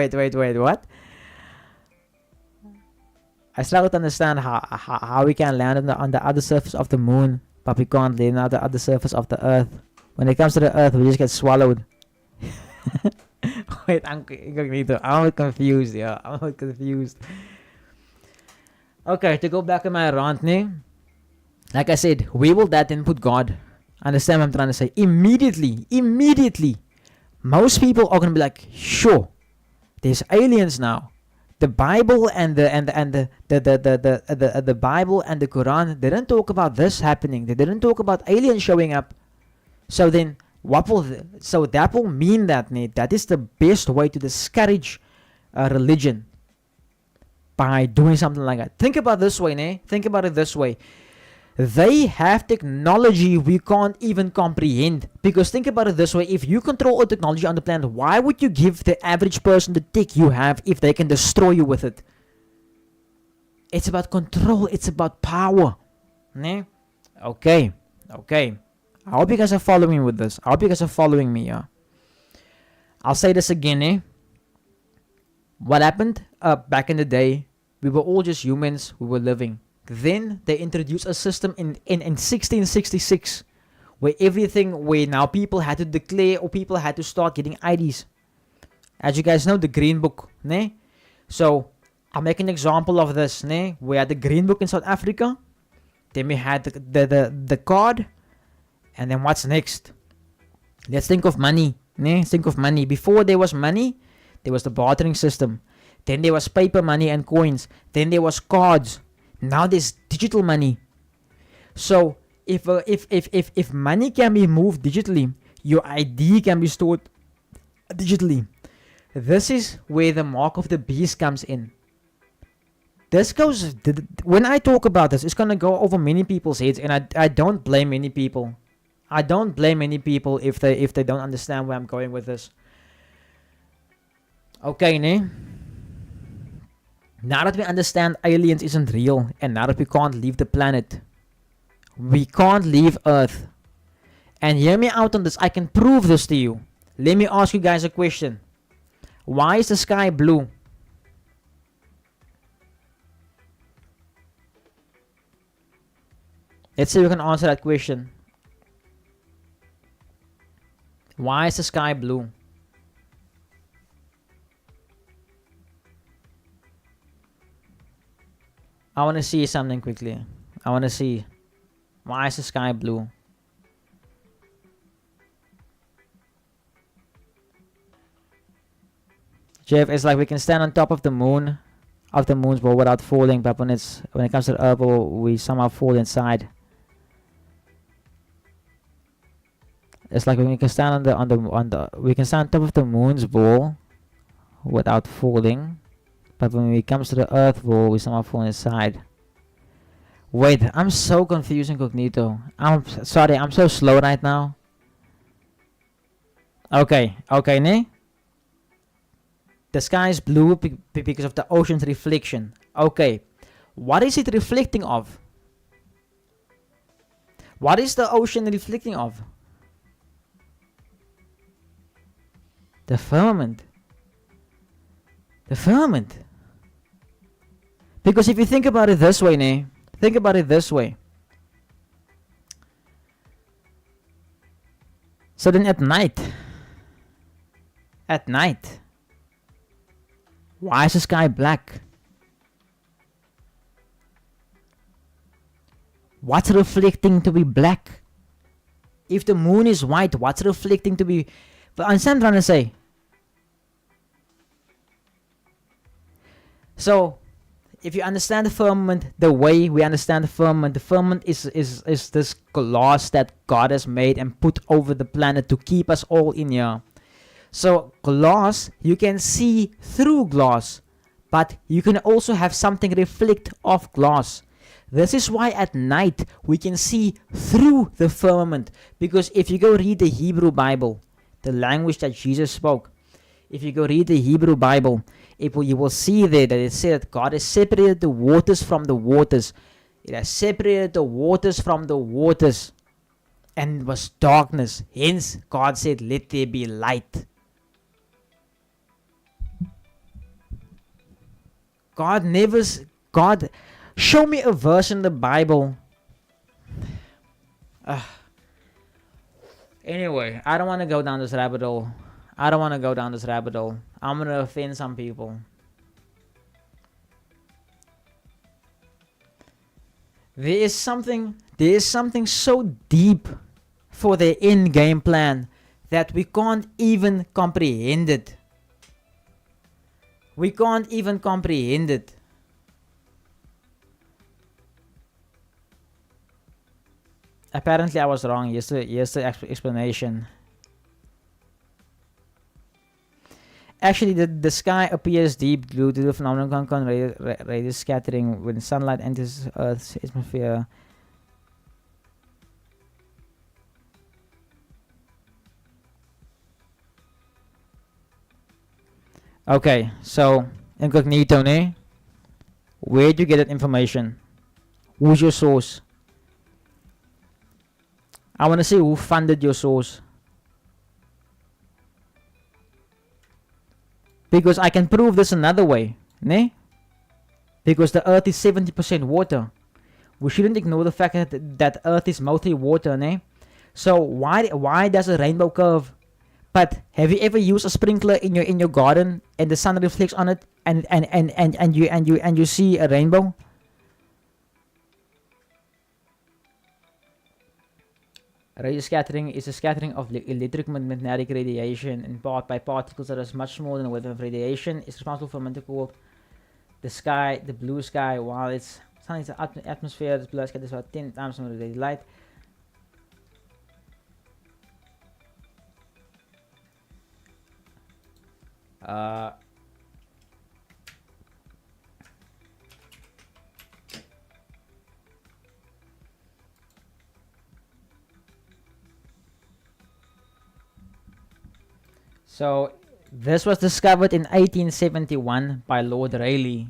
I struggle to understand how we can land on the other surface of the moon, but we can't land on the other surface of the earth. When it comes to the earth, we just get swallowed. Wait, I'm confused, yeah. I'm confused. Okay, to go back in my rant, like I said, where will that then put God? Understand what I'm trying to say? Immediately, most people are gonna be like, sure, there's aliens now. The Bible and the Bible and the Quran didn't talk about this happening. They didn't talk about aliens showing up. So then, that will mean that is the best way to discourage religion, by doing something like that. Think about this way, Think about it this way. They have technology we can't even comprehend. Because think about it this way. If you control all technology on the planet, why would you give the average person the tech you have if they can destroy you with it? It's about control. It's about power. Okay. I hope you guys are following with this. I hope you guys are following me. I'll say this again. What happened back in the day, we were all just humans. We were living. Then they introduced a system in 1666 where now people had to declare, or people had to start getting IDs. As you guys know, the Green Book, So I'll make an example of this, We had the Green Book in South Africa. Then we had the card. And then what's next? Let's think of money, Think of money. Before there was money, there was the bartering system. Then there was paper money and coins. Then there was cards. Now there's digital money. So if money can be moved digitally, your ID can be stored digitally. This is where the mark of the beast comes in. When I talk about this, it's gonna go over many people's heads, and I don't blame many people. I don't blame many people if they don't understand where I'm going with this. Okay, Now that we understand aliens isn't real, and now that we can't leave the planet, we can't leave Earth. And hear me out on this, I can prove this to you. Let me ask you guys a question. Why is the sky blue? Let's see if we can answer that question. Why is the sky blue? I want to see something quickly. I want to see. Why is the sky blue? Jeff, it's like we can stand on top of the moon, of the moon's ball without falling, but when it comes to the Earth ball, we somehow fall inside. It's like we can stand we can stand on top of the moon's ball without falling, but when it comes to the Earth ball, we somehow fall inside. Wait, I'm so confused, Incognito. I'm sorry, I'm so slow right now. Okay, ne? The sky is blue because of the ocean's reflection. Okay, what is it reflecting of? What is the ocean reflecting of? The firmament. The firmament. Because if you think about it this way, ne? Think about it this way. So then at night, why is the sky black? What's reflecting to be black? If the moon is white, what's reflecting to be... But understand what I'm trying to say? So, if you understand the firmament the way we understand the firmament is this glass that God has made and put over the planet to keep us all in here. So glass, you can see through glass, but you can also have something reflect off glass. This is why at night we can see through the firmament. Because if you go read the Hebrew Bible, the language that Jesus spoke, if you go read the Hebrew Bible, you will see there that it said that God has separated the waters from the waters. It has separated the waters from the waters. And it was darkness. Hence, God said, let there be light. God, show me a verse in the Bible. Anyway, I don't want to go down this rabbit hole. I'm going to offend some people. There is something so deep for their end game plan that we can't even comprehend it. Apparently I was wrong. Here's the explanation. Actually, the sky appears deep blue due to the phenomenon called radio scattering when sunlight enters Earth's atmosphere. Okay, so Incognito, ne? Where'd you get that information? Who's your source? I want to see who funded your source. Because I can prove this another way, ne? Because the Earth is 70% water. We shouldn't ignore the fact that Earth is mostly water, ne? So why does a rainbow curve? But have you ever used a sprinkler in your garden and the sun reflects on it and you see a rainbow? Radio scattering is a scattering of electromagnetic radiation in part by particles that is much smaller than the wave of radiation. It's responsible for what called the sky, the blue sky, while it's sun's atmosphere. The blue sky is about 10 times more radiated light. So this was discovered in 1871 by Lord Rayleigh.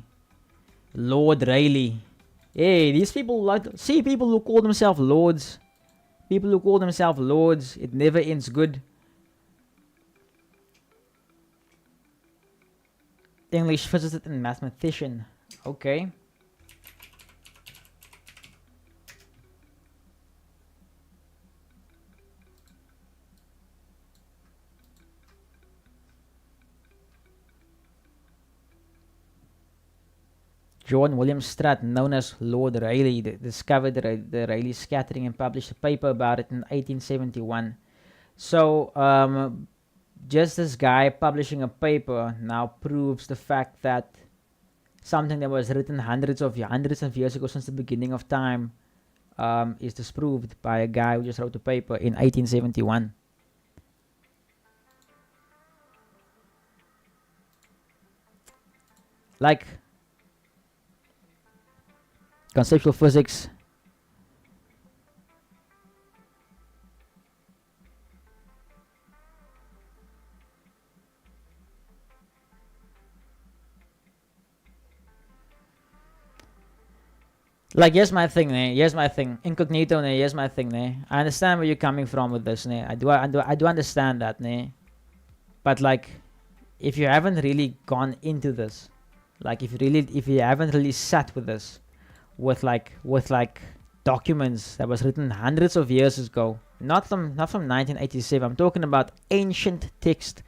Hey, these people people who call themselves lords. It never ends good. English physicist and mathematician. Okay. John William Strutt, known as Lord Rayleigh, discovered the Rayleigh scattering and published a paper about it in 1871. So, just this guy publishing a paper now proves the fact that something that was written hundreds of years ago, since the beginning of time, is disproved by a guy who just wrote a paper in 1871. Like conceptual physics. Like, here's my thing, here's my thing. Incognito, here's my thing, I understand where you're coming from with this, I do understand that, But like, if you haven't really gone into this, like if you haven't really sat with this, with like documents that was written hundreds of years ago, not from 1987. I'm talking about ancient text.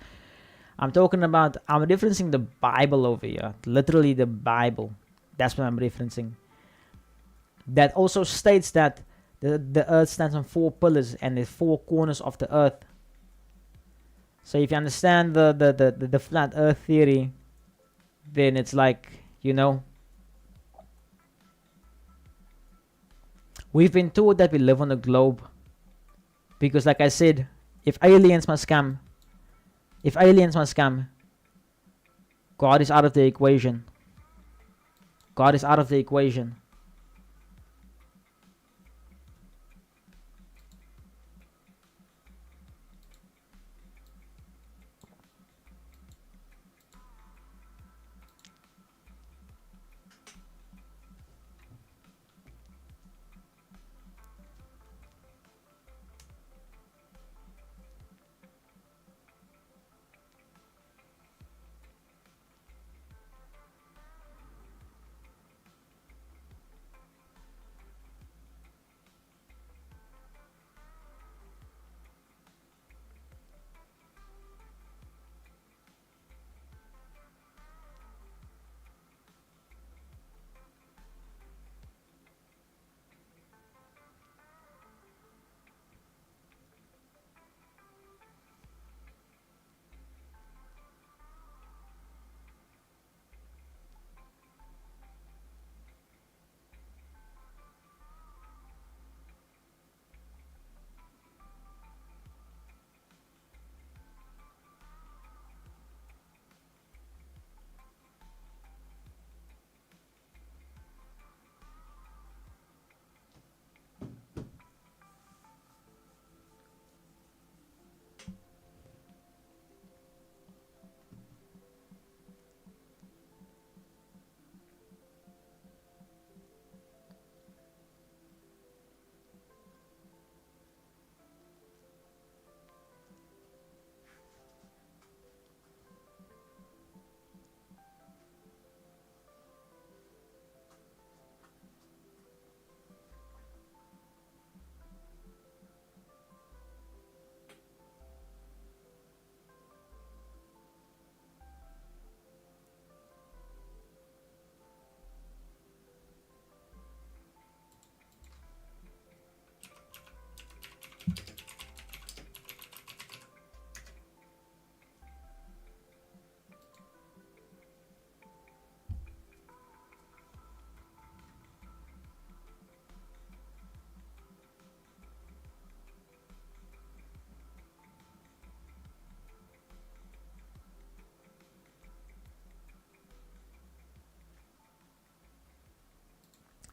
I'm referencing the Bible over here, literally the Bible. That's what I'm referencing. That also states that the earth stands on 4 pillars and the 4 corners of the earth. So if you understand the flat earth theory, then it's like, we've been told that we live on a globe. Because like I said, if aliens must come, God is out of the equation. God is out of the equation.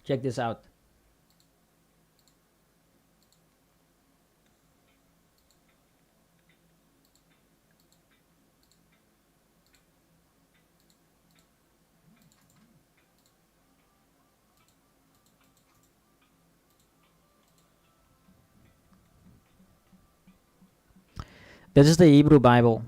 Check this out. This is the Hebrew Bible.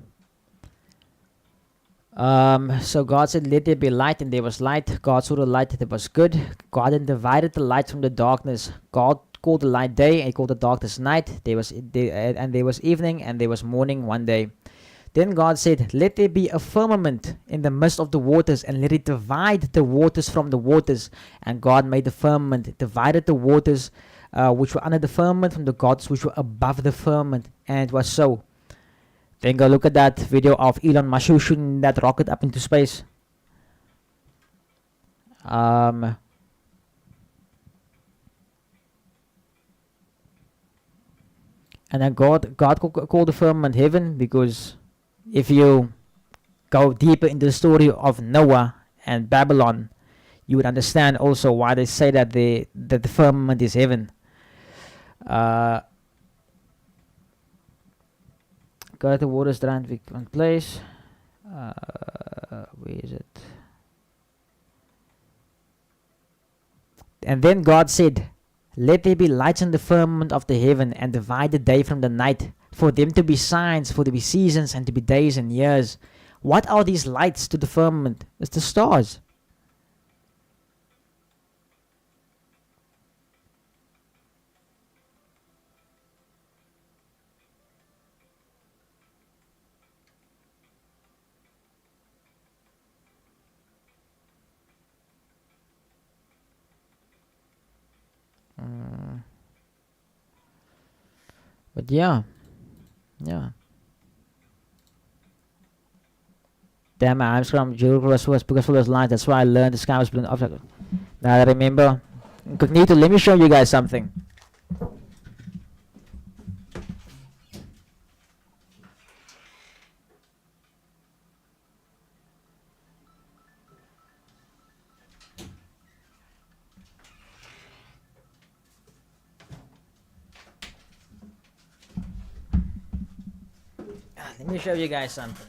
So God said, let there be light, and there was light. God saw the light that it was good. God then divided the light from the darkness. God called the light day, and he called the darkness night. There was evening, and there was morning one day. Then God said, let there be a firmament in the midst of the waters, and let it divide the waters from the waters. And God made the firmament, divided the waters which were under the firmament from the gods which were above the firmament. And it was so. Then go look at that video of Elon Musk shooting that rocket up into space. And then God called the firmament heaven, because if you go deeper into the story of Noah and Babylon, you would understand also why they say that the firmament is heaven. God, the waters drank one place. Where is it? And then God said, let there be lights in the firmament of the heaven, and divide the day from the night, for them to be signs, for to be seasons, and to be days and years. What are these lights to the firmament? It's the stars. But yeah. Damn, I'm from geography was because of those lines. That's why I learned the sky was blue. Now I remember. Incognito, let me show you guys something. Let me show you guys something.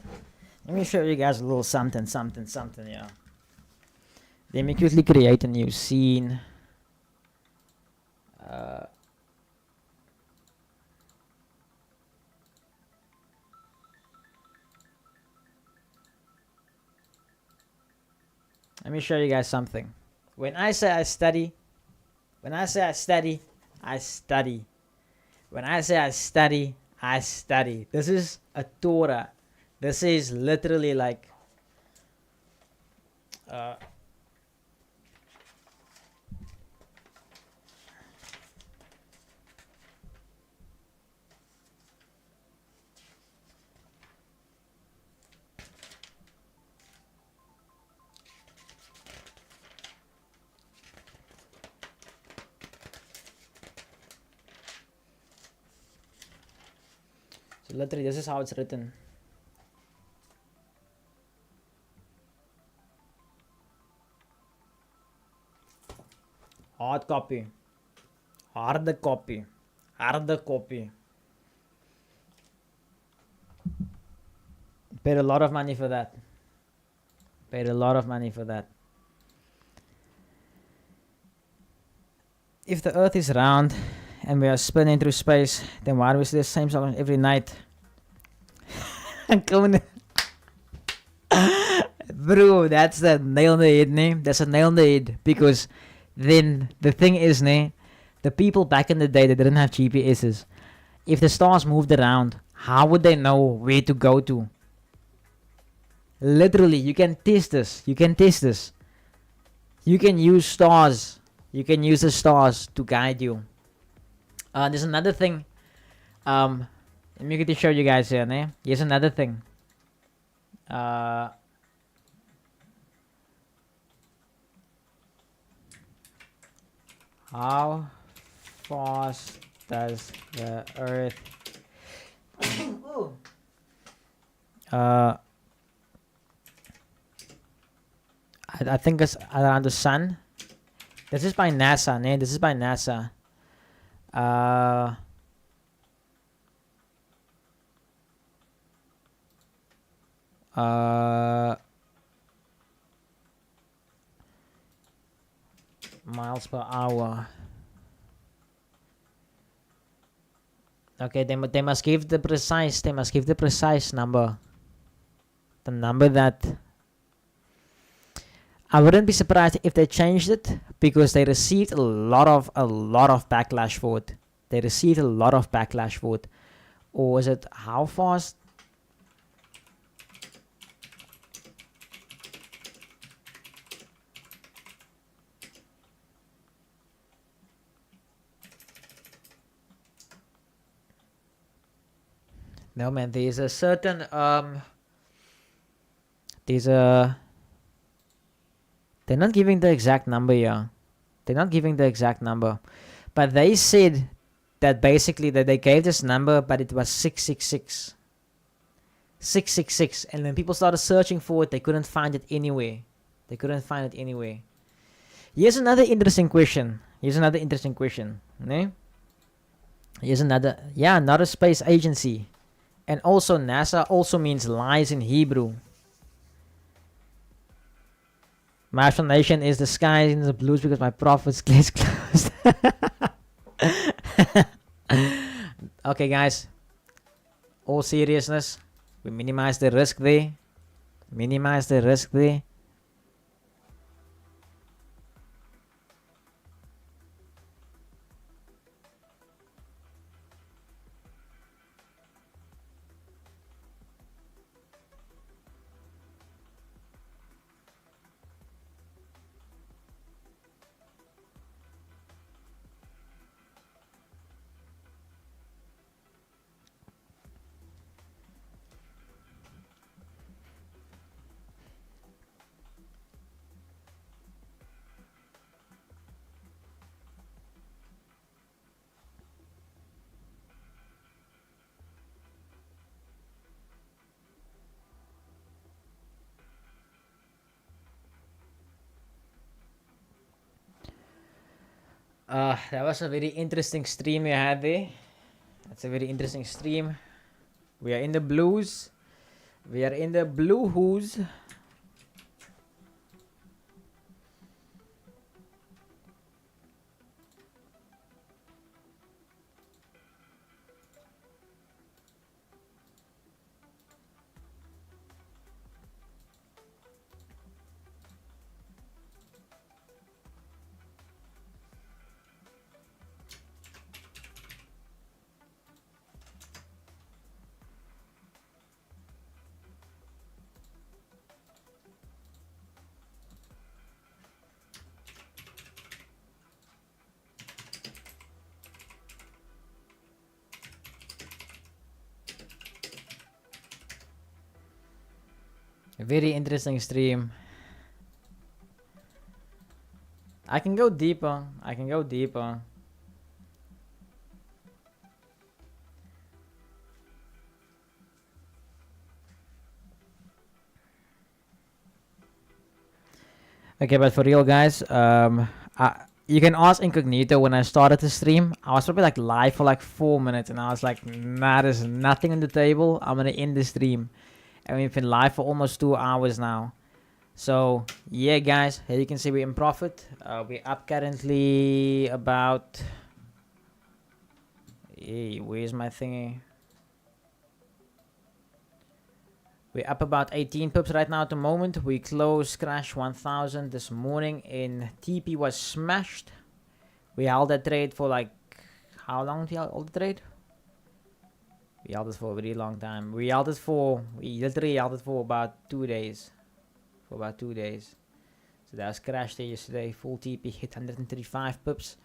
Let me show you guys a little something, yeah. Let me quickly create a new scene. Let me show you guys something. When I say I study, I study. When I say I study, I study. This is a Torah. This is literally like so literally this is how it's written. Hard copy. Harde copy. Paid a lot of money for that. If the earth is round and we are spinning through space, then why do we see the same song every night? Bro, that's a nail in the head, name. That's a nail in the head. Because then the thing is, the people back in the day, they didn't have GPSs. If the stars moved around, how would they know where to go to? Literally, you can test this. You can use stars. You can use the stars to guide you. There's another thing. Let me get to show you guys here. Here's another thing. How fast does the Earth? I think it's around the sun. This is by NASA, This is by NASA. Miles per hour. Okay, they must give the precise. They must give the precise number. The number that. I wouldn't be surprised if they changed it, because they received a lot of backlash for it. Or is it how fast? No man, there's a certain there's a they're not giving the exact number here. They're not giving the exact number. But they said that basically that they gave this number, but it was 666. 666. And when people started searching for it, they couldn't find it anywhere. They couldn't find it anywhere. Here's another interesting question. Ne? Here's another. Yeah, not a space agency. And also NASA also means lies in Hebrew. My explanation is the sky is in the blues because my prophet's case closed. Okay, guys. All seriousness, we minimize the risk there. That was a very interesting stream you had there. That's a very interesting stream. We are in the blues. We are in the blue who's. A very interesting stream. I can go deeper. Okay, but for real, guys, you can ask Incognito when I started the stream. I was probably like live for like 4 minutes, and I was like, nah, there's nothing on the table. I'm gonna end the stream. And we've been live for almost 2 hours now. So, yeah, guys, here you can see we're in profit. We're up currently about... Hey, where's my thingy? We're up about 18 pips right now at the moment. We closed crash 1000 this morning in TP was smashed. We held that trade for like... How long did we hold the trade? We held it for a very long time. We literally held it for about 2 days. So that was crashed there yesterday. Full TP hit 135 pips.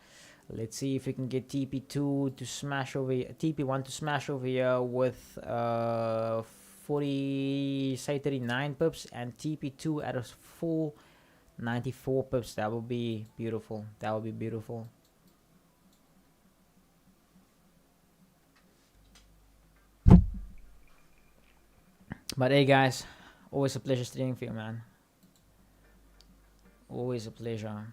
Let's see if we can get TP2 to smash over here. TP1 to smash over here with 39 pips. And TP2 at a full 94 pips. That would be beautiful. But hey guys, always a pleasure streaming for you, man. Always a pleasure.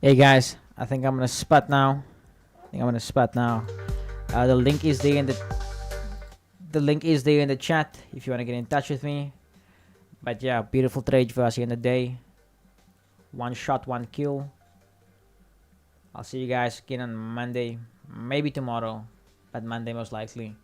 Hey guys, I think I'm gonna spot now. think I'm gonna spot now. The link is there in the chat if you wanna get in touch with me. But yeah, beautiful trade for us here in the day. One shot, one kill. I'll see you guys again on Monday, maybe tomorrow, but Monday most likely.